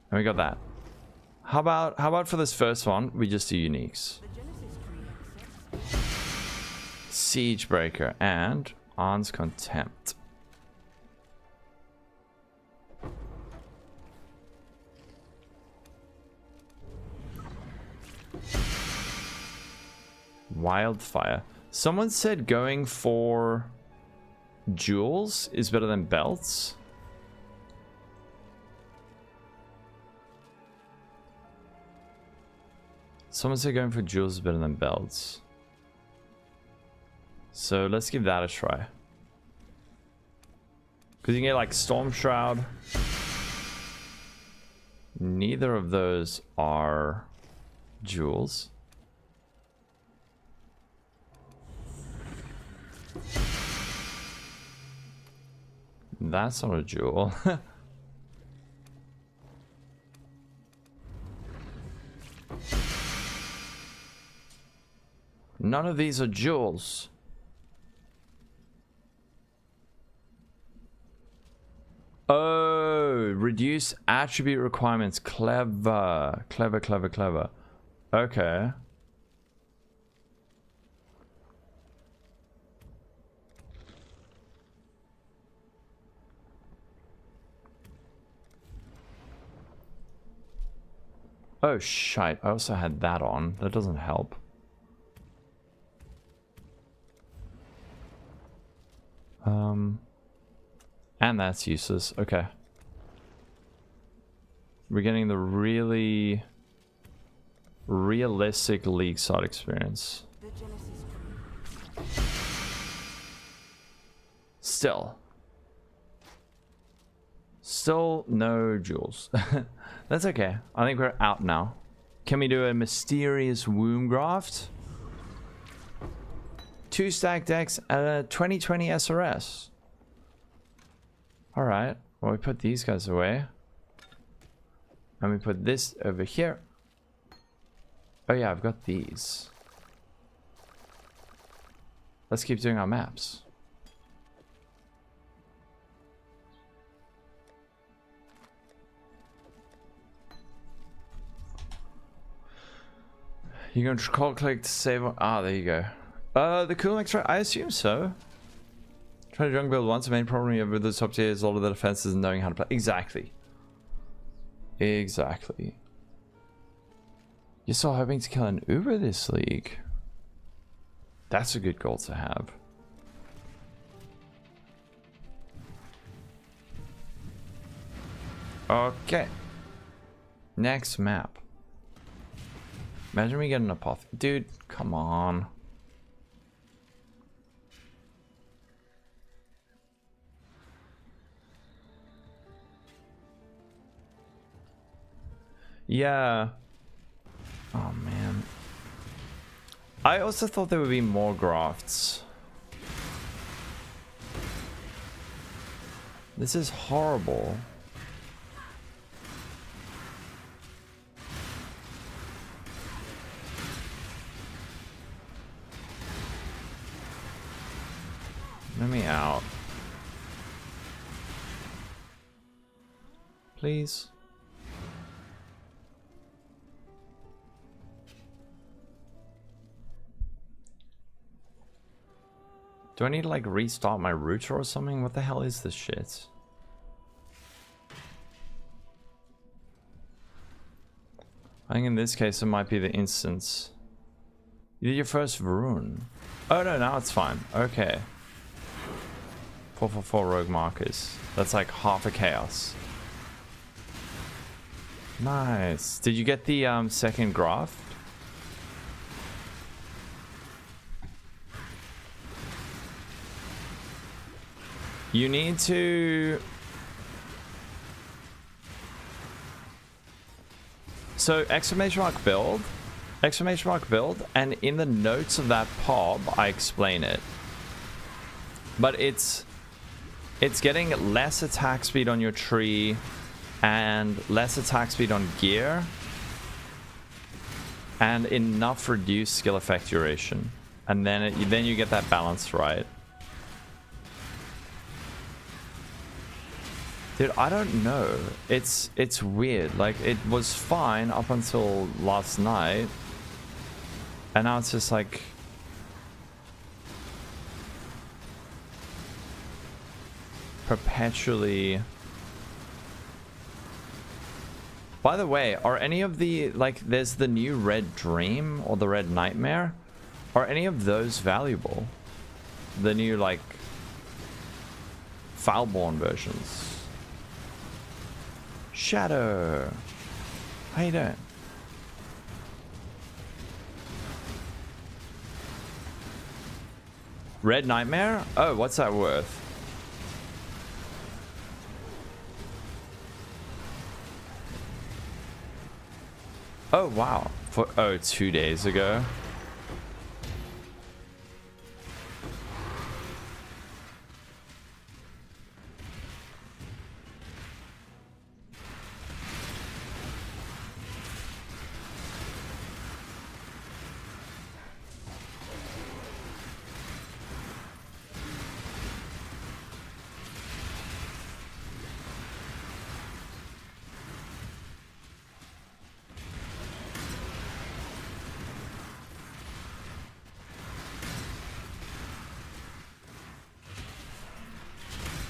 And we got that. How about for this first one, we just do uniques. Siegebreaker and Arn's Contempt. Wildfire. Someone said going for jewels is better than belts. Someone said going for jewels is better than belts. So let's give that a try. Because you can get like Storm Shroud. Neither of those are jewels. That's not a jewel. None of these are jewels. Oh, reduce attribute requirements. Clever. Clever, clever, clever. Okay. Oh, shite. I also had that on. That doesn't help. And that's useless. Okay. We're getting the really realistic League SOT experience. Still no jewels. That's okay. I think we're out now. Can we do a mysterious womb graft? 2 stack decks at a 2020 SRS. Alright. Well, we put these guys away. And we put this over here. Oh yeah, I've got these. Let's keep doing our maps. You can call click to save. Ah, there you go. The cool extra. I assume so. Try to junk build once. The main problem you have with the top tier is all of the defenses and knowing how to play. Exactly. Exactly. You're still hoping to kill an Uber this league. That's a good goal to have. Okay. Next map. Imagine we get an apoth. Dude, come on. Yeah. Oh man. I also thought there would be more grafts. This is horrible. Let me out. Please. Do I need to like restart my router or something? What the hell is this shit? I think in this case it might be the instance. You did your first rune. Oh no, now it's fine. Okay. 444 rogue markers. That's like half a chaos. Nice. Did you get the second graft? You need to... So exclamation mark build, and in the notes of that PoB, I explain it. But it's getting less attack speed on your tree and less attack speed on gear and enough reduced skill effect duration, and then you get that balance right. Dude, I don't know. It's weird. Like, it was fine up until last night, and now it's just like perpetually. By the way, are any of the, like, there's the new Red Dream or the Red Nightmare? Are any of those valuable? The new, like, Foulborn versions. Shadow, how you doing? Red Nightmare? Oh, what's that worth? Oh wow, for 2 days ago.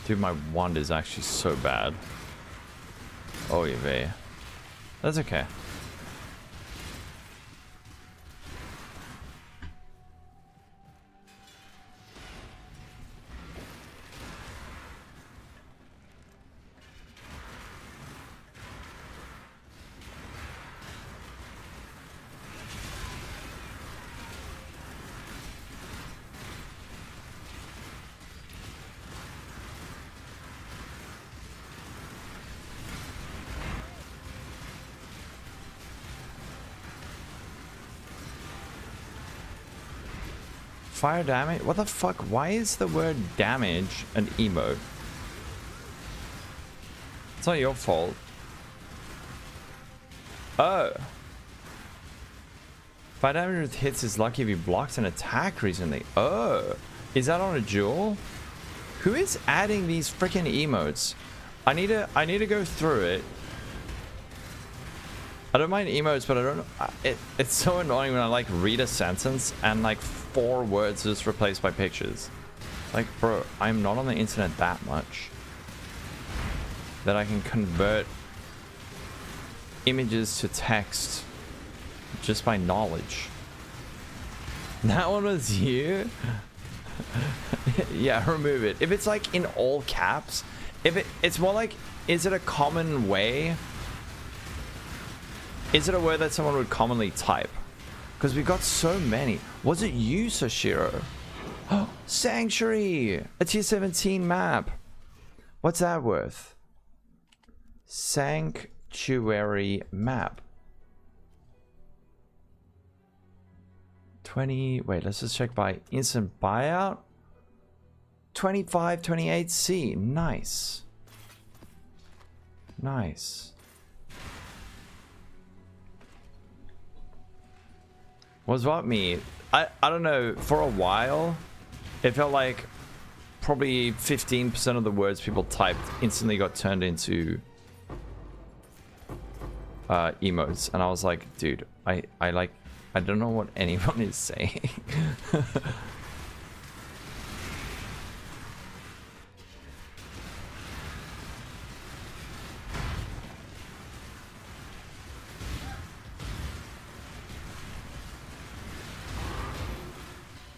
Dude, my wand is actually so bad. Oh, yeah, that's okay. Fire damage? What the fuck? Why is the word damage an emote? It's not your fault. Oh. Fire damage with hits is lucky if you blocked an attack recently. Oh. Is that on a jewel? Who is adding these freaking emotes? I need to go through it I don't mind emotes, but I don't. It's so annoying when I like read a sentence and like 4 words just replaced by pictures. Like, bro, I'm not on the internet that much that I can convert images to text just by knowledge. That one was you? Yeah, remove it. If it's like in all caps, it's more like, is it a common way? Is it a word that someone would commonly type? Because we got so many. Was it you, Sashiro? Oh, Sanctuary! A tier 17 map. What's that worth? Sanctuary map. 20, wait, let's just check by instant buyout. 2528C, nice. Nice. Was what me? I don't know, for a while, it felt like probably 15% of the words people typed instantly got turned into emotes. And I was like, dude, I don't know what anyone is saying.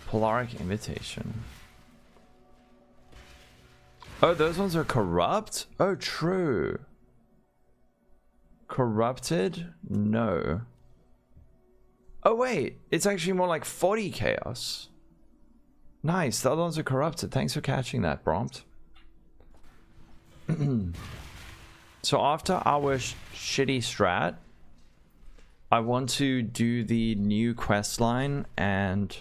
Polaric Invitation. Oh, those ones are corrupt? Oh, true. Corrupted? No. Oh, wait. It's actually more like 40 chaos. Nice. The other ones are corrupted. Thanks for catching that, Prompt. So after our shitty strat, I want to do the new quest line and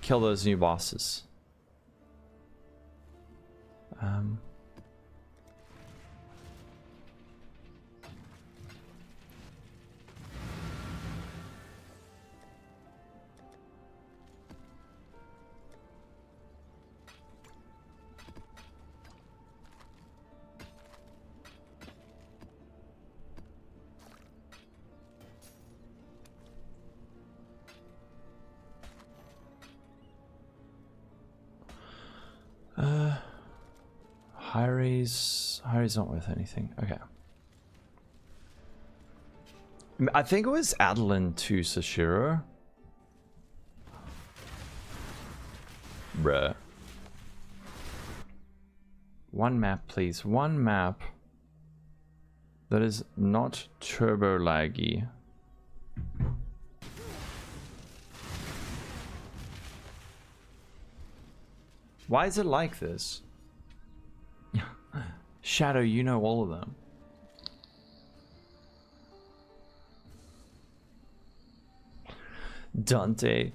kill those new bosses. Hyri's not worth anything. Okay. I think it was Adeline to Sashiro. Bruh. One map, please. One map that is not turbo laggy. Why is it like this? Shadow, you know all of them. Dante.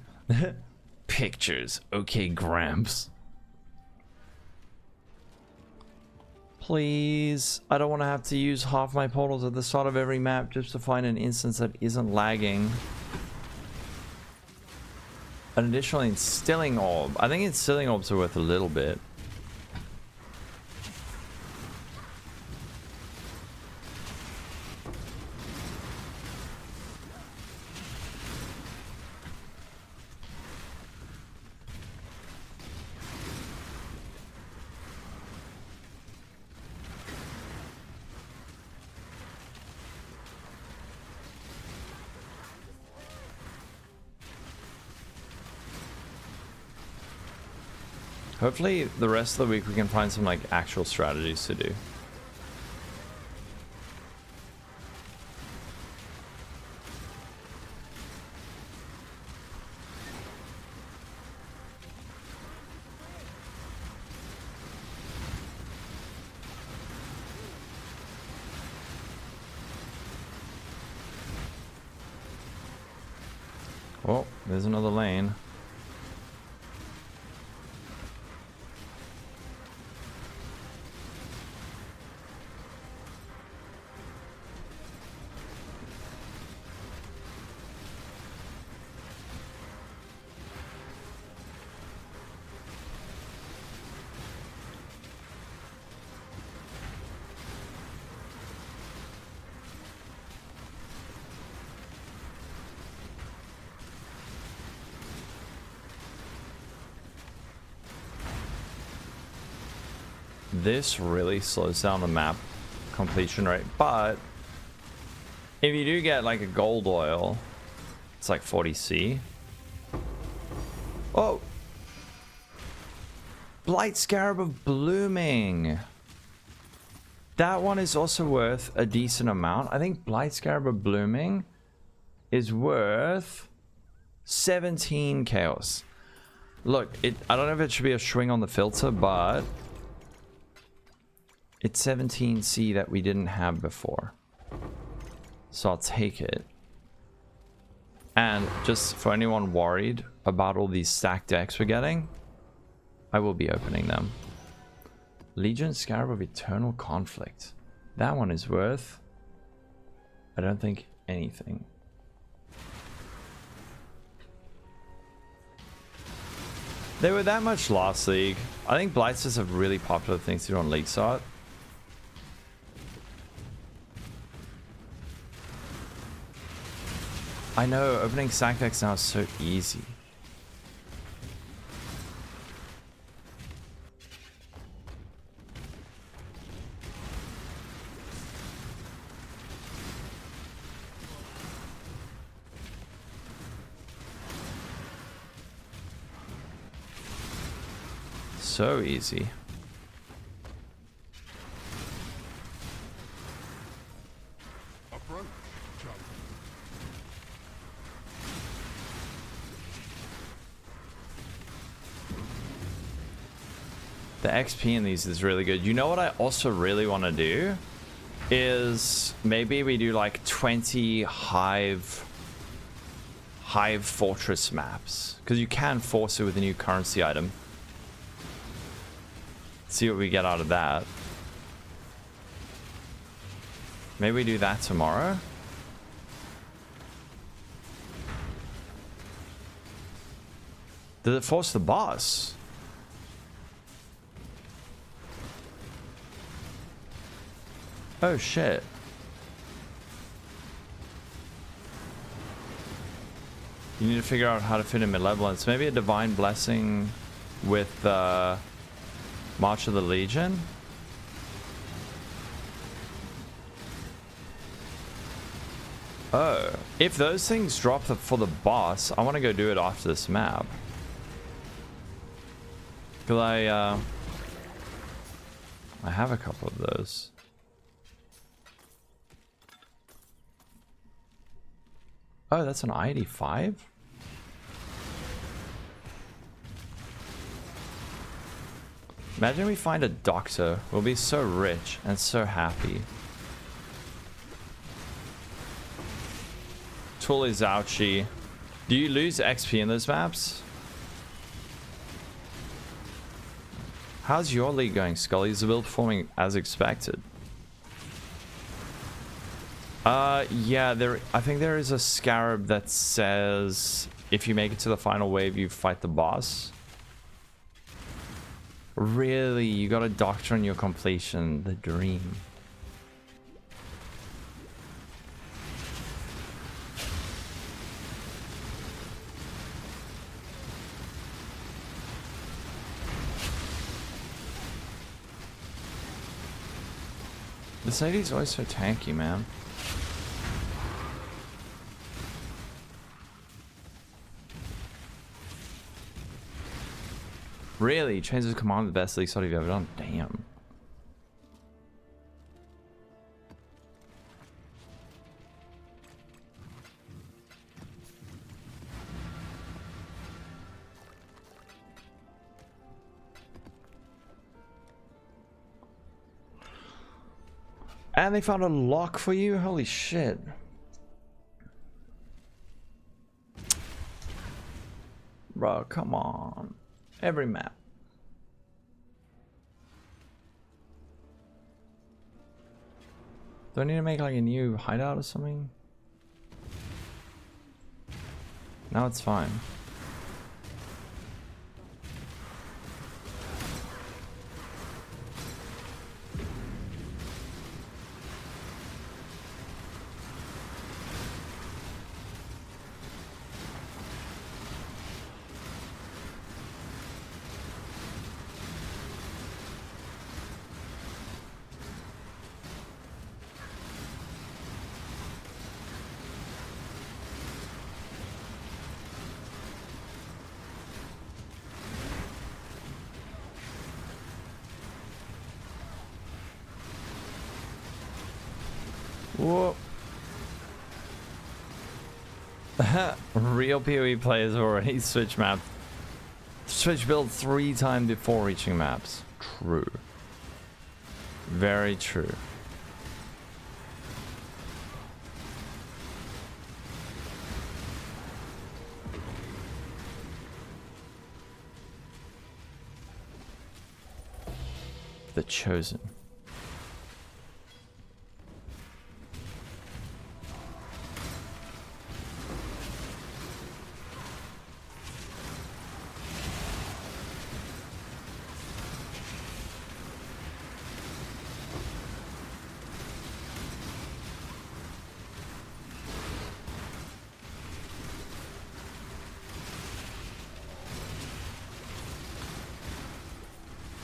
Pictures. Okay, Gramps. Please. I don't want to have to use half my portals at the start of every map just to find an instance that isn't lagging. An additional instilling orb. I think instilling orbs are worth a little bit. Hopefully the rest of the week we can find some like actual strategies to do. Oh, there's another lane. this really slows down the map completion rate. But if you do get like a gold oil, it's like 40C. Oh! Blight Scarab of Blooming. That one is also worth a decent amount. I think Blight Scarab of Blooming is worth 17 chaos. Look, I don't know if it should be a swing on the filter, but it's 17C that we didn't have before. So I'll take it. And just for anyone worried about all these stacked decks we're getting, I will be opening them. Legion Scarab of Eternal Conflict. That one is worth, I don't think, anything. They were that much last league. I think Blights is a really popular thing to do on League Side. I know, opening stack decks now is so easy. So easy. Approach, Joe. The XP in these is really good. You know what I also really want to do? Is maybe we do like 20 Hive Fortress maps. Because you can force it with a new currency item. See what we get out of that. Maybe we do that tomorrow. Did it force the boss? Oh shit. You need to figure out how to fit in Malevolence. Maybe a Divine Blessing with March of the Legion. Oh, if those things drop for the boss, I want to go do it after this map. Because I have a couple of those. Oh, that's an ID5? Imagine we find a doctor. We'll be so rich and so happy. Tool is ouchie. Do you lose XP in those maps? How's your league going, Scully? Is the build performing as expected? Yeah, I think there is a Scarab that says if you make it to the final wave, you fight the boss. Really? You got a doctor on your completion. The dream. This lady's always so tanky, man. Really? Changes command the best league sort you've ever done? Damn. And they found a lock for you? Holy shit. Bro, come on. Every map. Do I need to make like a new hideout or something? No, it's fine. Whoa. Real PoE players already switch build 3 times before reaching maps. True. Very true. The Chosen.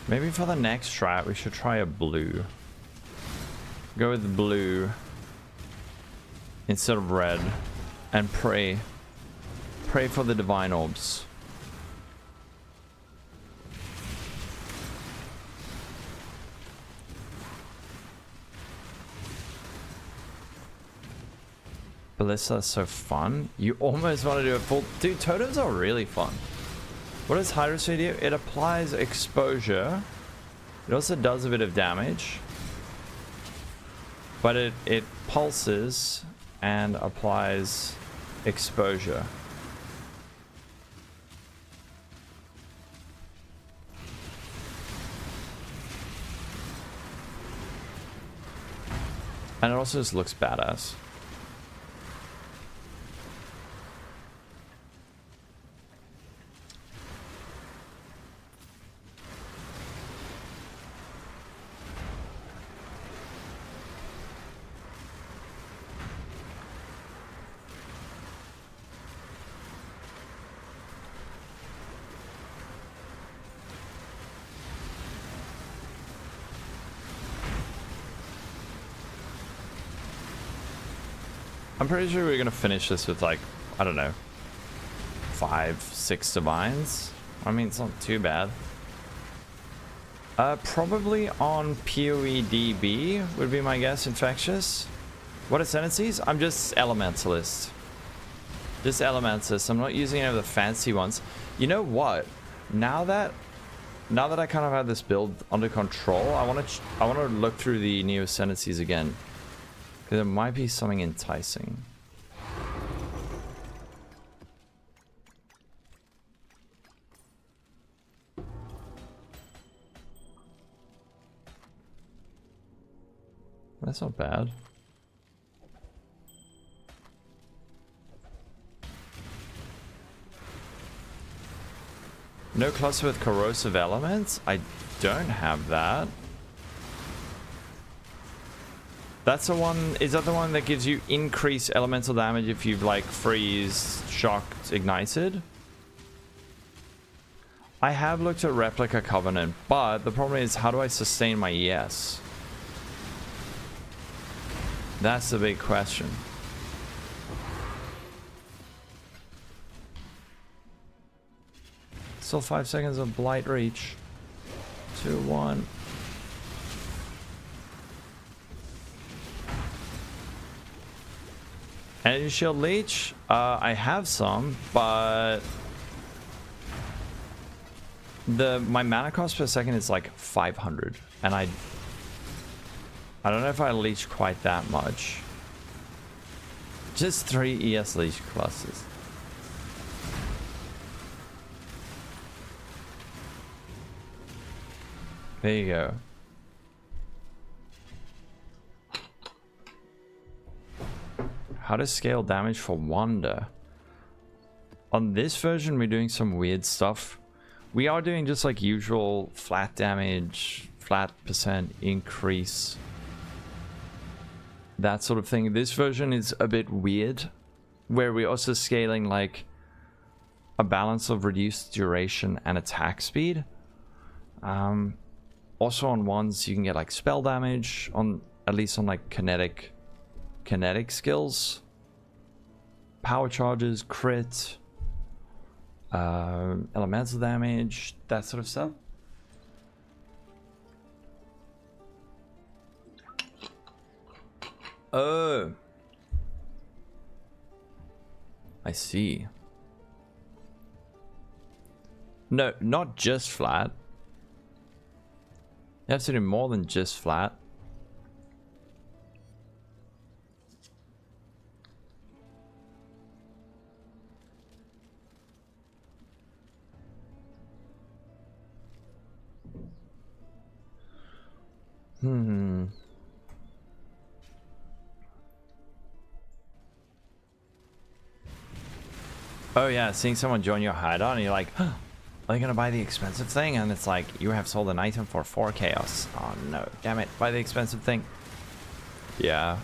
Maybe for the next strat, we should try a blue. Go with blue instead of red and pray. Pray for the divine orbs. Ballista is so fun. You almost want to do a full... Dude, totems are really fun. What does Hydrosphere do? It applies exposure. It also does a bit of damage. But it pulses and applies exposure. And it also just looks badass. I'm pretty sure we're gonna finish this with like, I don't know, 5, 6 divines. I mean, it's not too bad. Probably on PoE DB would be my guess. Infectious. What ascendancies? I'm just elementalist. Just elementalist. I'm not using any of the fancy ones. You know what? Now that I kind of have this build under control, I want to look through the new ascendancies again. There might be something enticing. That's not bad. No cluster with corrosive elements? I don't have that. That's the one, is that the one that gives you increased elemental damage if you've like freeze, shocked, ignited? I have looked at Replica Covenant, but the problem is, how do I sustain my ES? That's the big question. Still 5 seconds of Blight Reach. 2, 1. Energy Shield Leech, I have some, but my mana cost per second is like 500, and I don't know if I leech quite that much. Just 3 ES leech clusters. There you go. How to scale damage for Wonder. On this version, we're doing some weird stuff. We are doing just like usual flat damage, flat percent increase, that sort of thing. This version is a bit weird, where we're also scaling like a balance of reduced duration and attack speed. Also on ones, you can get like spell damage, on at least on like kinetic skills, power charges, crit, elemental damage, that sort of stuff. Oh. I see. No, not just flat. You have to do more than just flat. Oh yeah, seeing someone join your hideout and you're like, huh, are they gonna buy the expensive thing? And it's like, you have sold an item for 4 chaos. Oh no, damn it, buy the expensive thing. Yeah.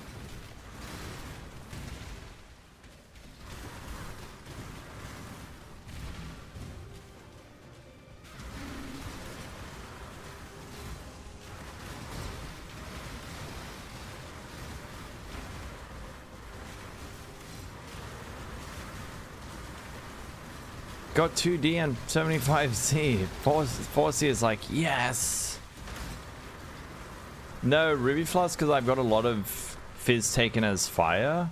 Got 2D and 75C. 4C is like, yes. No, Ruby Flask because I've got a lot of Fizz taken as fire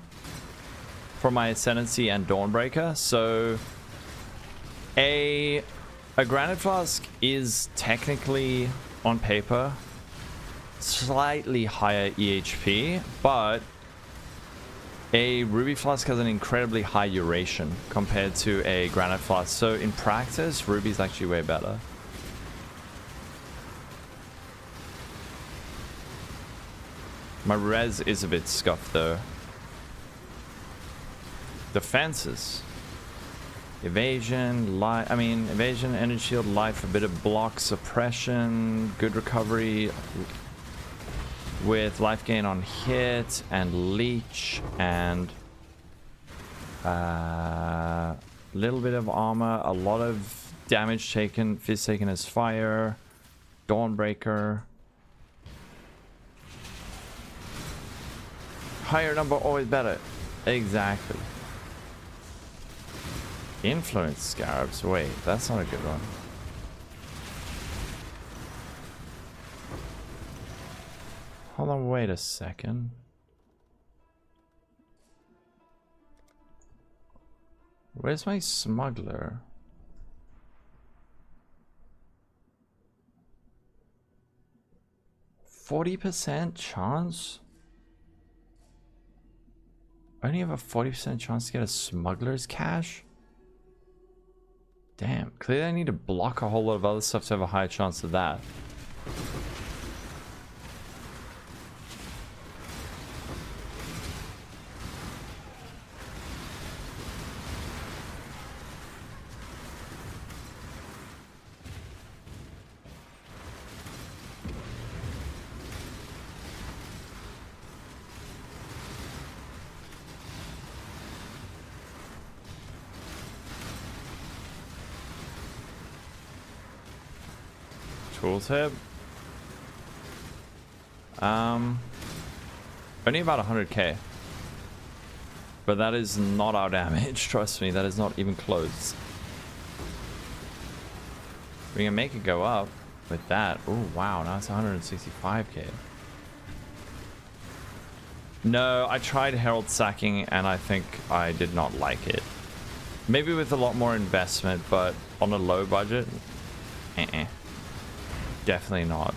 from my Ascendancy and Dawnbreaker. So a Granite Flask is technically, on paper, slightly higher EHP, but a Ruby Flask has an incredibly high duration compared to a Granite Flask. So in practice, Ruby's actually way better. My res is a bit scuffed though. Defenses. Evasion, life, evasion, energy shield, life, a bit of block, suppression, good recovery with life gain on hit and leech and little bit of armor, a lot of damage taken, Fizz taken as fire, Dawnbreaker. Higher number always better. Exactly. Influence Scarabs. Wait, that's not a good one. Hold on, wait a second. Where's my smuggler? %40 chance? I only have a 40% chance to get a smuggler's cache? Damn, clearly I need to block a whole lot of other stuff to have a higher chance of that. Tooltip. Only about 100k. But that is not our damage, trust me, that is not even close. We can make it go up with that. Oh wow, now it's 165k. No, I tried Herald sacking and I think I did not like it. Maybe with a lot more investment, but on a low budget, definitely not.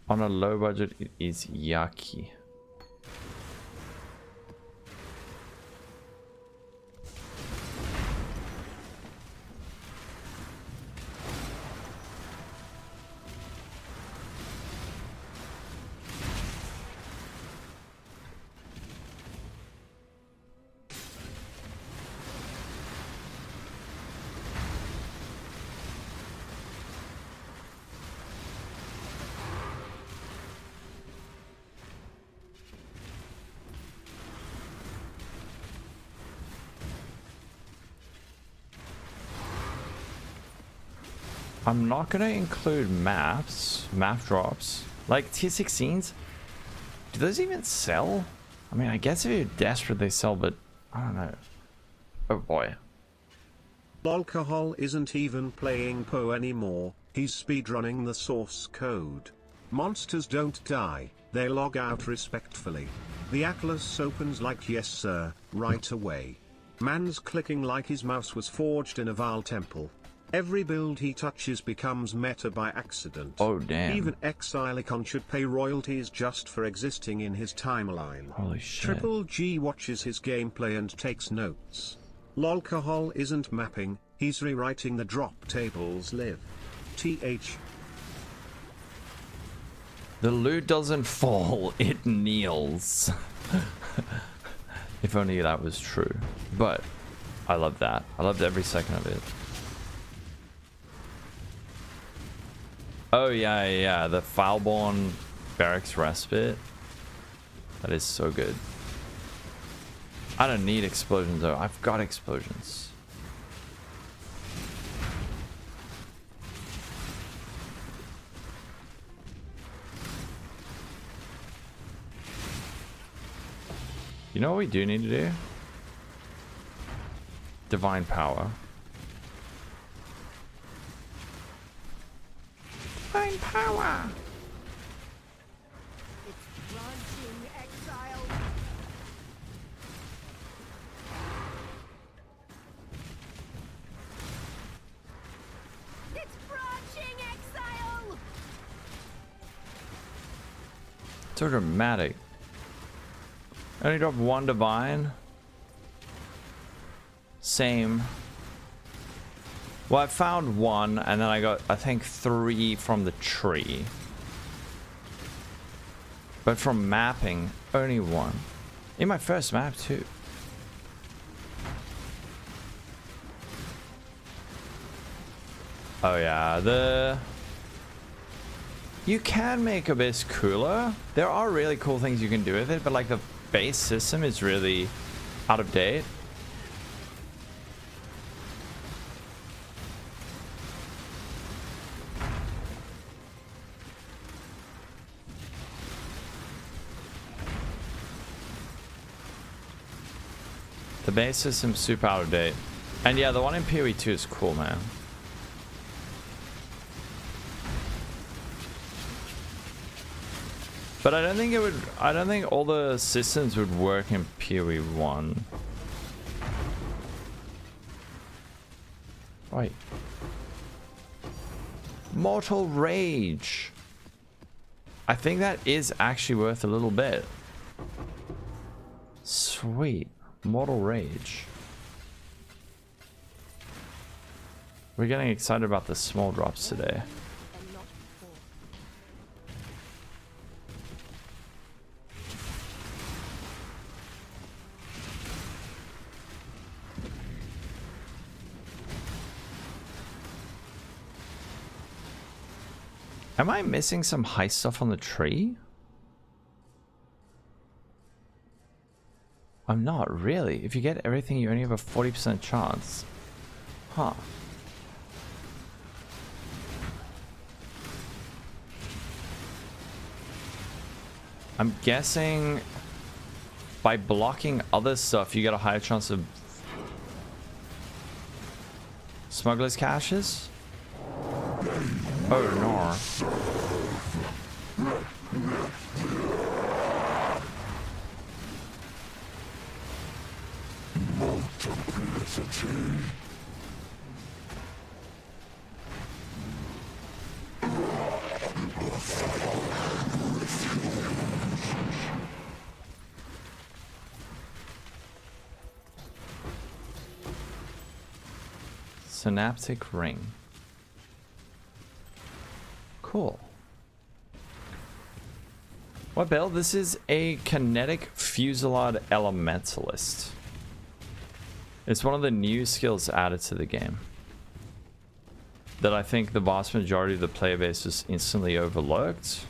On a low budget, it is yucky. I'm not gonna include map drops. Like tier 16s, do those even sell? I mean, I guess if you're desperate they sell, but I don't know. Oh boy. Lolcohol isn't even playing PoE anymore, he's speedrunning the source code. Monsters don't die, they log out respectfully. The Atlas opens like yes sir, right away. Man's clicking like his mouse was forged in a Val temple. Every build he touches becomes meta by accident. Oh damn. Even Exilicon should pay royalties just for existing in his timeline. Holy shit. Triple G watches his gameplay and takes notes. Lolcohol isn't mapping, he's rewriting the drop tables live. TH. The loot doesn't fall, it kneels. If only that was true. But I love that. I loved every second of it. Oh yeah, the Foulborn Barracks Respite. That is so good. I don't need explosions though. I've got explosions. You know what we do need to do? Divine Power. Divine Power! It's branching exile. It's branching exile. So dramatic. I only dropped one divine. Same. Well, I found one, and then I got, I think, 3 from the tree. But from mapping, only 1. In my first map, too. Oh yeah, you can make Abyss cooler. There are really cool things you can do with it, but like the base system is really out of date. The base system's super out of date. And yeah, the one in PoE 2 is cool, man. But I don't think all the systems would work in PoE 1. Right. Mortal Rage. I think that is actually worth a little bit. Sweet. Mortal Rage. We're getting excited about the small drops today. Am I missing some heist stuff on the tree? I'm not really. If you get everything, you only have a 40% chance. Huh. I'm guessing by blocking other stuff, you get a higher chance of smugglers' caches? Oh no. Synaptic ring. Cool. What build? This is a kinetic fusillade elementalist. It's one of the new skills added to the game that I think the vast majority of the player base just instantly overlooked.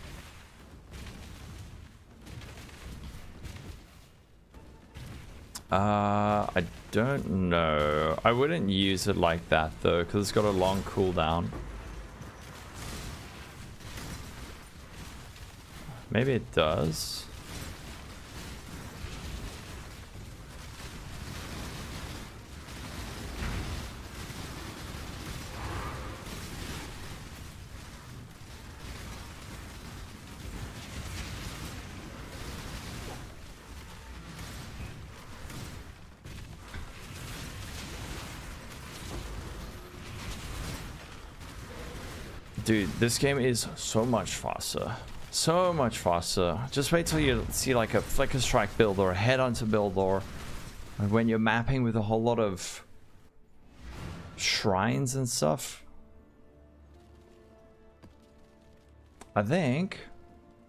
I don't know. I wouldn't use it like that though, because it's got a long cooldown. Maybe it does. Dude, this game is so much faster. So much faster. Just wait till you see like a Flicker Strike build or a Headhunter build, or when you're mapping with a whole lot of shrines and stuff. I think,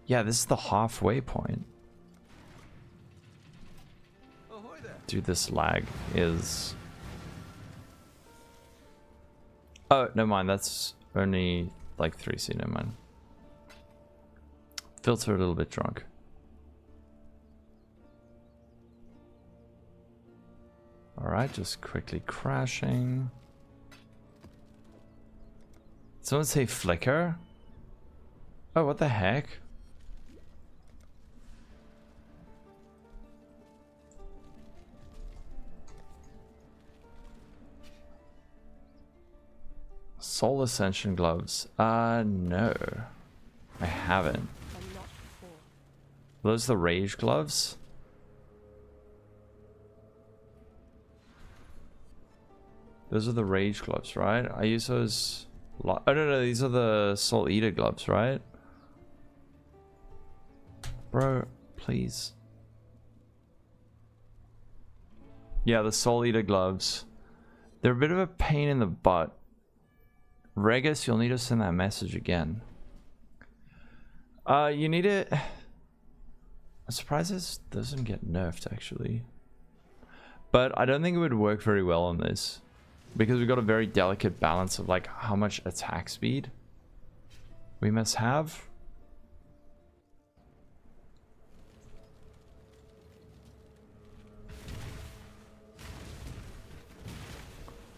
yeah, this is the halfway point. Dude, this lag is... Oh, never mind. That's only like 3C. Never mind. Filter a little bit drunk. Alright, just quickly crashing. Someone say flicker? Oh, what the heck? Soul Ascension gloves. No. I haven't. Those the rage gloves? Those are the rage gloves, right? I use those... Oh, no, these are the Soul Eater gloves, right? Bro, please. Yeah, the Soul Eater gloves. They're a bit of a pain in the butt. Regis, you'll need to send that message again. You need it... I'm surprised this doesn't get nerfed, actually. But I don't think it would work very well on this. Because we've got a very delicate balance of like how much attack speed we must have.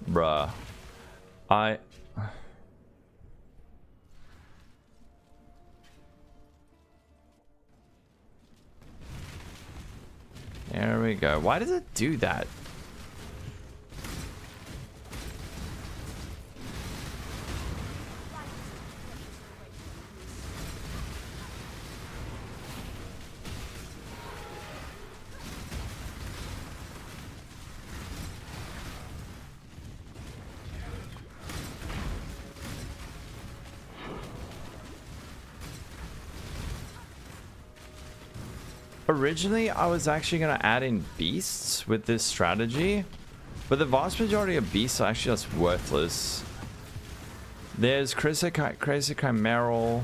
Bruh. There we go. Why does it do that? Originally, I was actually going to add in beasts with this strategy, but the vast majority of beasts are actually just worthless. There's Crazy Chimeral.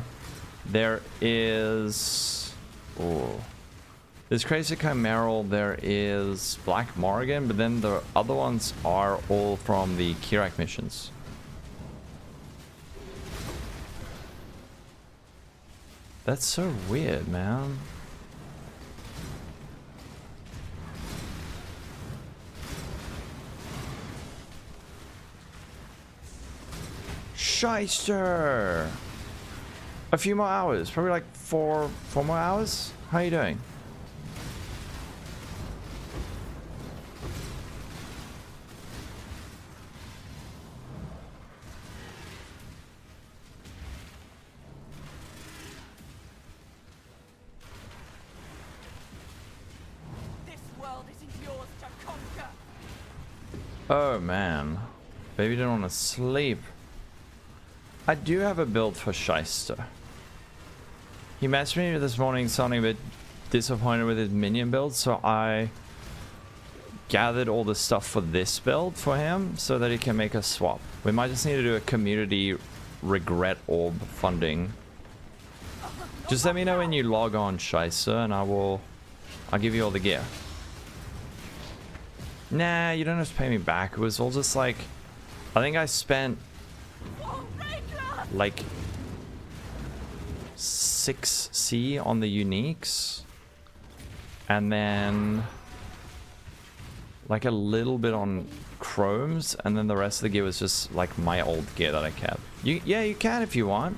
There is... Oh. There's Crazy Chimeral. There is Black Morrigan, but then the other ones are all from the Kirak missions. That's so weird, man. Shyster! A few more hours, probably like four more hours. How are you doing? This world isn't yours to conquer. Oh man, baby didn't want to sleep. I do have a build for Shyster. He messaged me this morning sounding a bit disappointed with his minion build, so I gathered all the stuff for this build for him so that he can make a swap. We might just need to do a community regret orb funding. Just let me know when you log on, Shyster, and I'll give you all the gear. Nah, you don't have to pay me back. It was all just like, I think I spent like 6C on the uniques, and then like a little bit on chromes, and then the rest of the gear was just like my old gear that I kept. Yeah, you can if you want.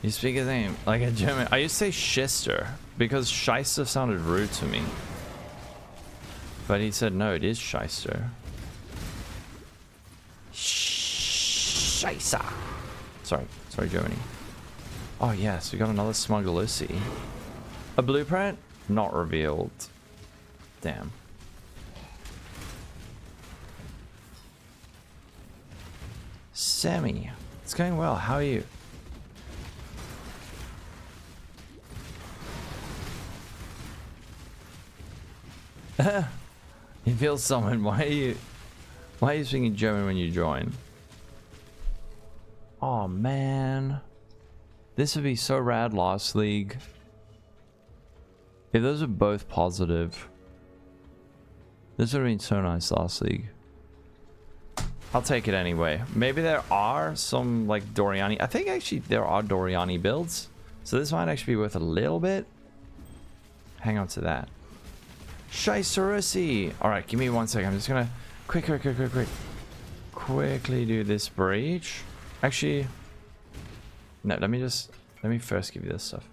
You speak his name like a German. I used to say Shyster because Shyster sounded rude to me. But he said, no, it is Shyster. Scheiße. Sorry, Germany. Oh yes, we got another Smug Lucy. A blueprint? Not revealed. Damn. Sammy, it's going well. How are you? You feel summoned. Why are you speaking German when you join? Oh man. This would be so rad last league. If those are both positive. This would have been so nice last league. I'll take it anyway. Maybe there are some like Doriani. I think actually there are Doriani builds. So this might actually be worth a little bit. Hang on to that. Shaisarusi. Alright, give me 1 second. I'm just gonna quickly do this breach. Actually, no, let me first give you this stuff.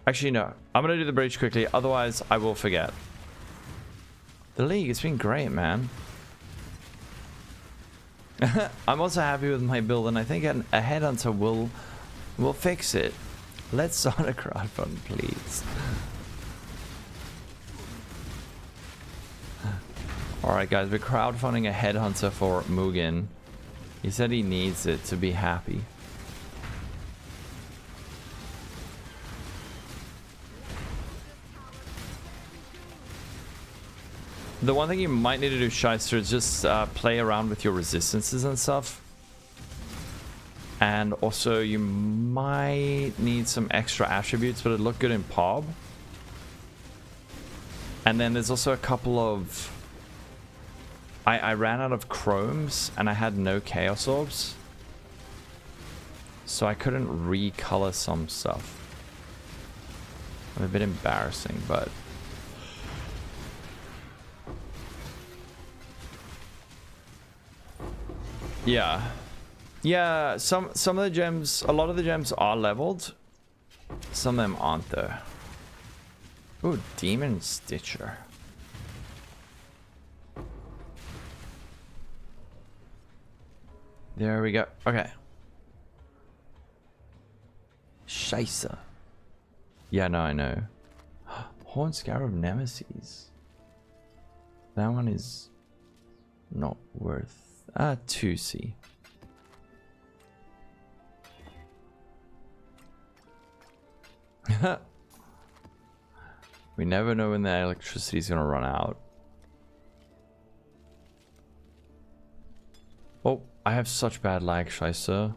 Actually, no. I'm gonna do the breach quickly, otherwise I will forget. The league, it's been great, man. I'm also happy with my build, and I think a headhunter will fix it. Let's start a crowdfund, please. Alright guys, we're crowdfunding a headhunter for Mugen. He said he needs it to be happy. The one thing you might need to do, Shyster, is just play around with your resistances and stuff. And also you might need some extra attributes, but it look good in PoB. And then there's also a couple of... I ran out of chromes and I had no chaos orbs. So I couldn't recolor some stuff. I'm a bit embarrassing, but... Yeah. Yeah, some of the gems, a lot of the gems are leveled. Some of them aren't though. Ooh, Demon Stitcher. There we go. Okay. Scheisse. Yeah, no, I know. Horn Scarab Nemesis. That one is not worth 2C. We never know when the electricity is gonna run out. Oh, I have such bad lag, Scheisse.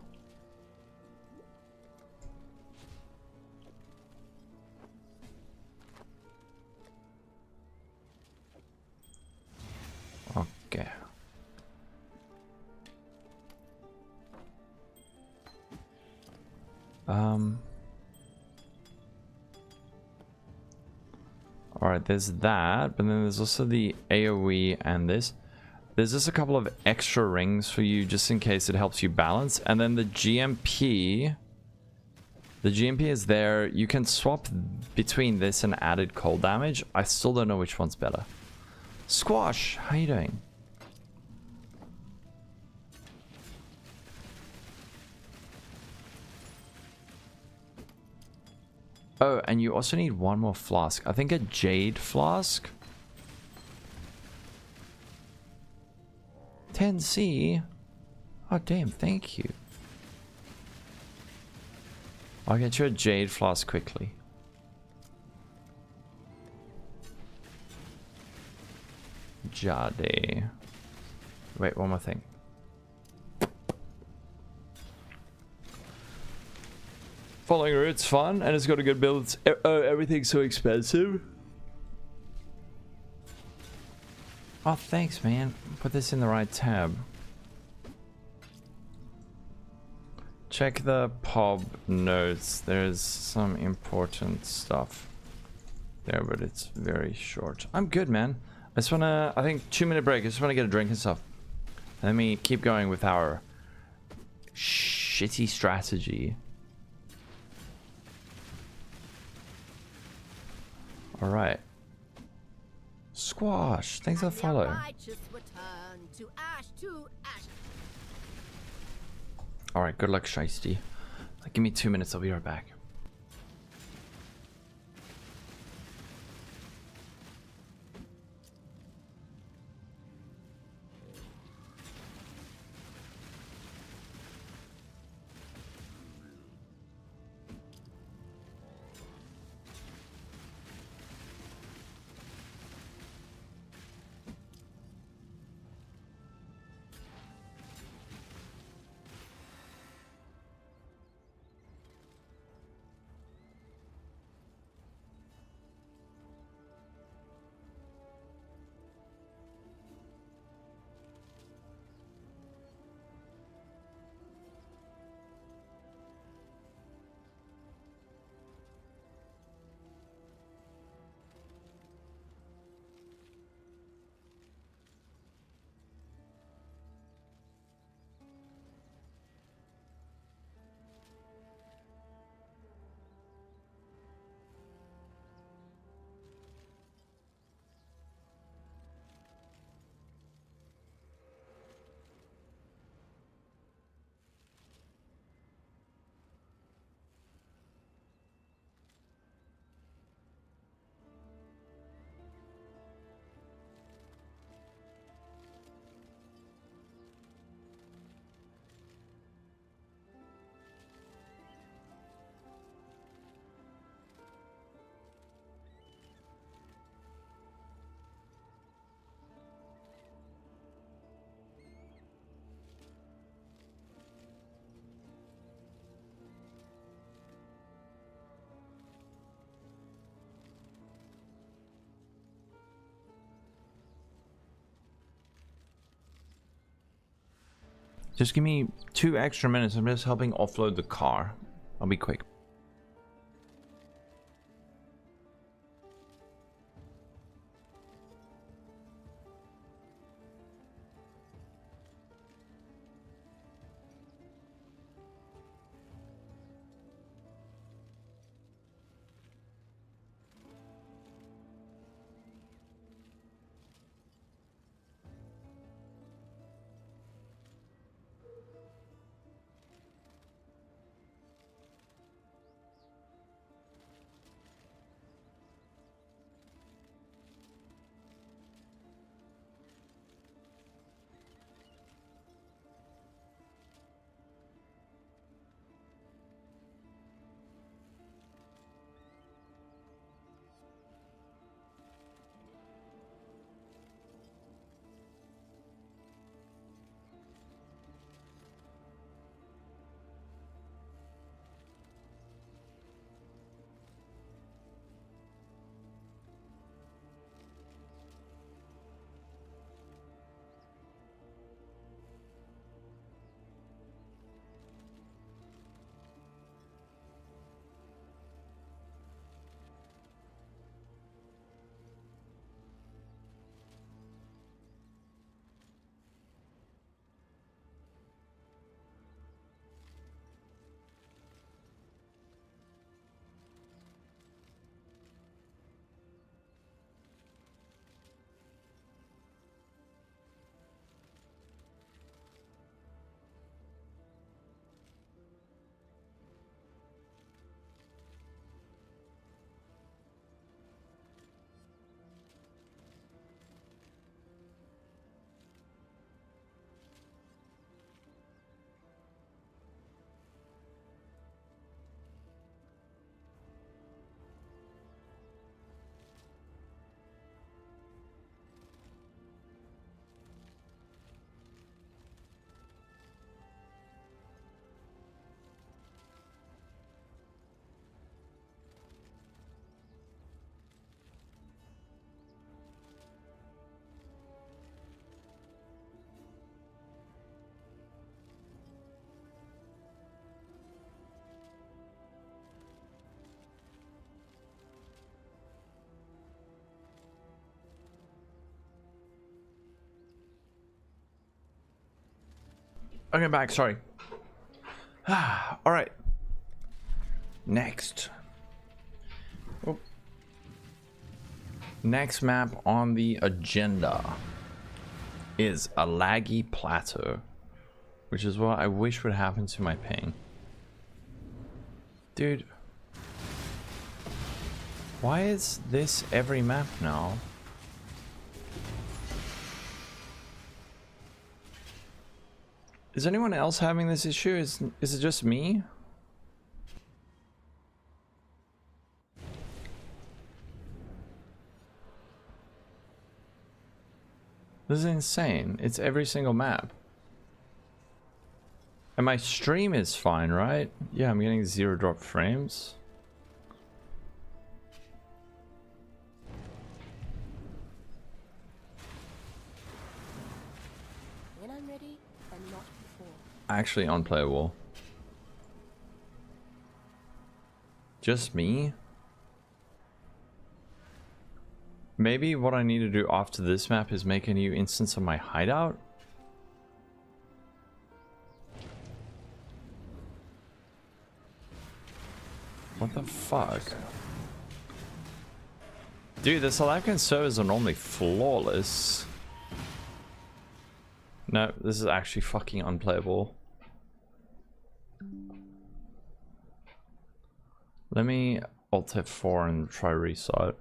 Okay. Alright, there's that, but then there's also the AoE and this. There's just a couple of extra rings for you just in case it helps you balance. And then the GMP. The GMP is there. You can swap between this and added cold damage. I still don't know which one's better. Squash, how you doing? Oh, and you also need one more flask. I think a jade flask. 10C. Oh, damn, thank you. I'll get you a jade flask quickly. Jade. Wait, one more thing. Following route's fun, and it's got a good build. Oh, everything's so expensive. Oh, thanks, man. Put this in the right tab. Check the PoB notes. There's some important stuff there, but it's very short. I'm good, man. I just wanna, I think 2-minute break. I just wanna get a drink and stuff. And let me keep going with our shitty strategy. Alright. Squash, thanks for the follow. Alright, good luck, Shiesty. Give me 2 minutes, I'll be right back. Just give me 2 extra minutes. I'm just helping offload the car. I'll be quick. Okay, back. Sorry. All right. Next. Oh. Next map on the agenda is a laggy plateau, which is what I wish would happen to my ping. Dude, why is this every map now? Is anyone else having this issue? Is it just me? This is insane. It's every single map. And my stream is fine, right? Yeah, I'm getting 0 drop frames. When I'm ready, and not before. Actually unplayable. Just me? Maybe what I need to do after this map is make a new instance of my hideout? What the fuck? Dude, the South African servers are normally flawless. No, this is actually fucking unplayable. Let me Alt F4 and try restart.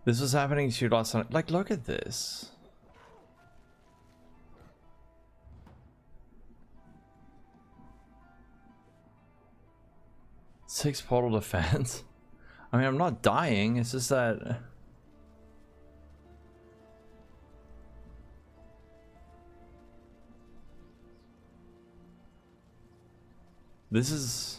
This was happening to you last night. Like, look at this. Six portal defense. I mean, I'm not dying. It's just that... This is...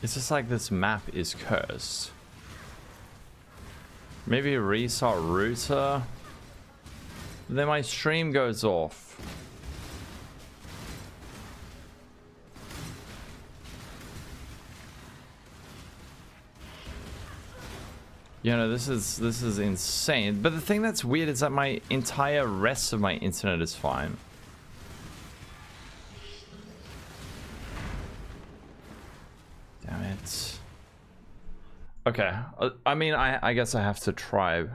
It's just like this map is cursed. Maybe restart router. Then my stream goes off. You know, this is insane. But the thing that's weird is that my entire rest of my internet is fine. Damn it. Okay. I mean, I guess I have to try.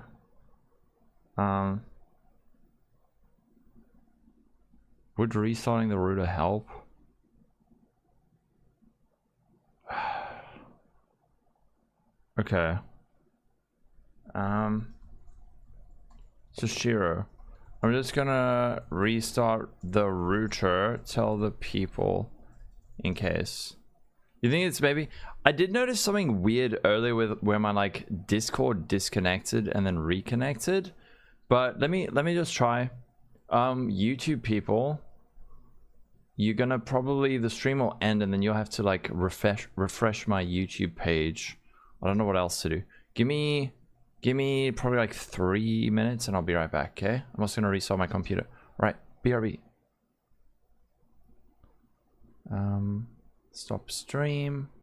Would restarting the router help? Okay. So Shiro, I'm just gonna restart the router, tell the people in case. You think it's maybe... I did notice something weird earlier with where my like Discord disconnected and then reconnected. But let me just try. YouTube people, you're gonna probably... the stream will end and then you'll have to like refresh my YouTube page. I don't know what else to do. Give me probably like 3 minutes and I'll be right back, okay? I'm also gonna restart my computer. Right, BRB. Stop stream.